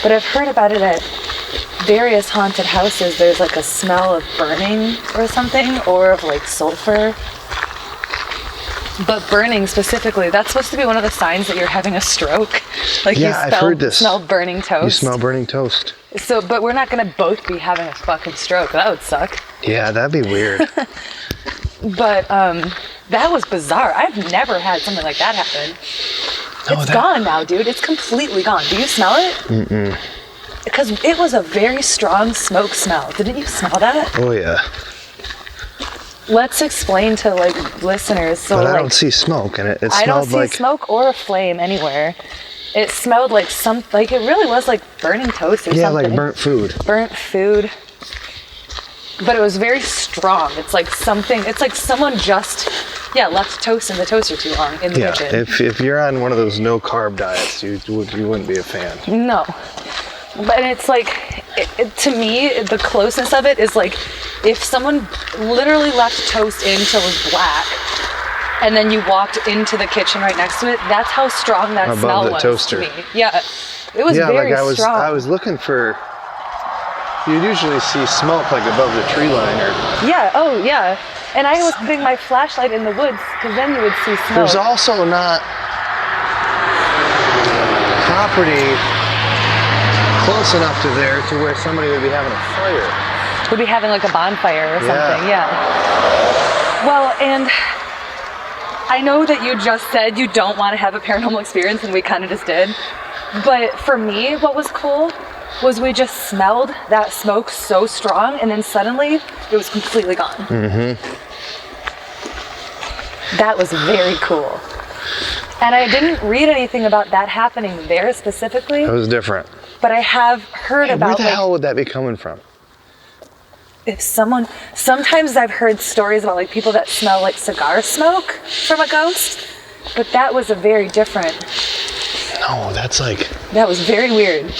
but I've heard about it at various haunted houses. There's, like, a smell of burning or something, or of, like, sulfur. But burning specifically, that's supposed to be one of the signs that you're having a stroke. Like, yeah, I've heard this. Smell burning toast. You smell burning toast. So, but we're not going to both be having a fucking stroke. That would suck. Yeah, that'd be weird. But that was bizarre. I've never had something like that happen. It's gone now, dude. It's completely gone. Do you smell it? Mm-mm. Because it was a very strong smoke smell. Didn't you smell that? Oh, yeah. Let's explain to, like, listeners. So, but I like, don't see smoke in it. It I don't smelled like... see smoke or a flame anywhere. It smelled like like it really was like burning toast or something. Yeah, like burnt food. Burnt food. But it was very strong. It's like something, it's like someone just, left toast in the toaster too long in the kitchen. Yeah, if you're on one of those no-carb diets, you wouldn't be a fan. No. But it's like, to me, the closeness of it is like, if someone literally left toast in till it was black, and then you walked into the kitchen right next to it, that's how strong that smell was toaster. to me. Yeah, it was very like strong. I was looking for You'd usually see smoke like above the tree line or... Yeah, oh yeah. And I was putting my flashlight in the woods because then you would see smoke. There's also not property close enough to there to where somebody would be having a fire. Would be having like a bonfire or something, yeah. Well, and I know that you just said you don't want to have a paranormal experience, and we kind of just did. But for me, what was cool was we just smelled that smoke so strong, and then suddenly it was completely gone. Mm-hmm. That was very cool. And I didn't read anything about that happening there specifically. It was different. But I have heard about... Where the hell would that be coming from? If someone... Sometimes I've heard stories about like people that smell like cigar smoke from a ghost. But that was a very different... No, that's like... That was very weird.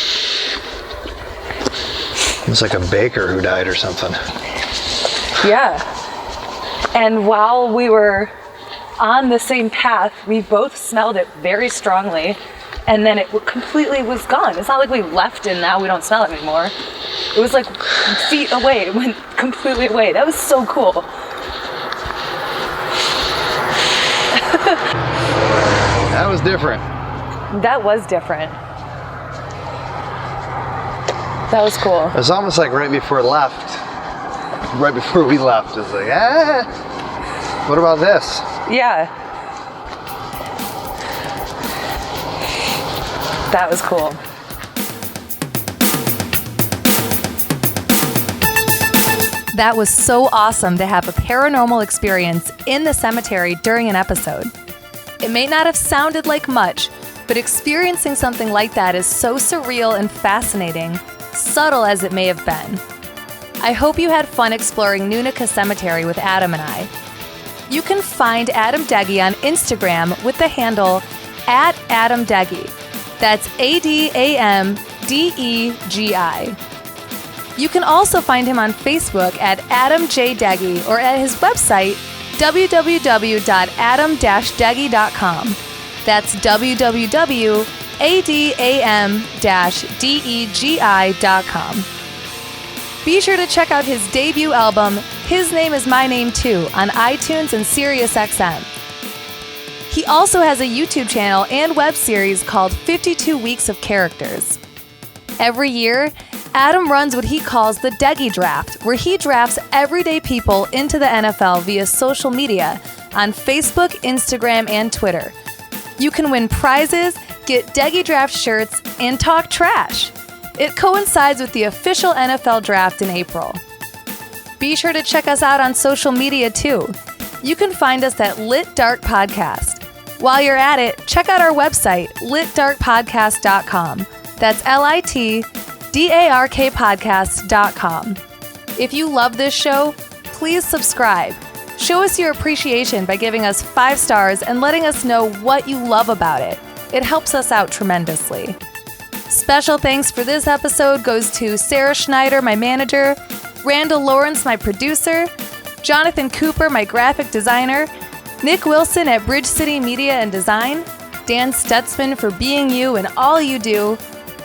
It's like a baker who died or something. Yeah. And while we were on the same path, we both smelled it very strongly, and then it completely was gone. It's not like we left and now we don't smell it anymore. It was like feet away. It went completely away. That was so cool. That was different. That was different. That was cool. It was almost like right before we left, it's like, what about this? Yeah. That was cool. That was so awesome to have a paranormal experience in the cemetery during an episode. It may not have sounded like much, but experiencing something like that is so surreal and fascinating, subtle as it may have been. I hope you had fun exploring Nunica Cemetery with Adam and I. You can find Adam Degi on Instagram with the handle @AdamDegi. That's AdamDegi. You can also find him on Facebook at Adam J. Degi or at his website www.adam-degi.com. That's www.adam-degi.com. Be sure to check out his debut album, His Name Is My Name Too, on iTunes and SiriusXM. He also has a YouTube channel and web series called 52 Weeks of Characters. Every year, Adam runs what he calls the Degi Draft, where he drafts everyday people into the NFL via social media on Facebook, Instagram, and Twitter. You can win prizes, get Degi Draft shirts, and talk trash. It coincides with the official NFL Draft in April. Be sure to check us out on social media too. You can find us at Lit Dark Podcast. While you're at it, check out our website, litdarkpodcast.com. That's LITDARKpodcast.com. If you love this show, please subscribe. Show us your appreciation by giving us 5 stars and letting us know what you love about it. It helps us out tremendously. Special thanks for this episode goes to Sara Schneider, my manager, Randall Lawrence, my producer, Jonathan Cooper, my graphic designer, Nick Wilson at Bridge City Media and Design, Dan Stutzman for being you and all you do,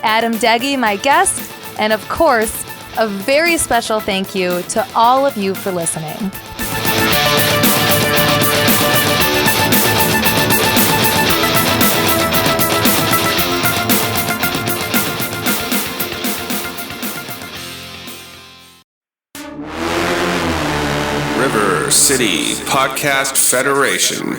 Adam Degi, my guest, and of course, a very special thank you to all of you for listening. River City Podcast Federation.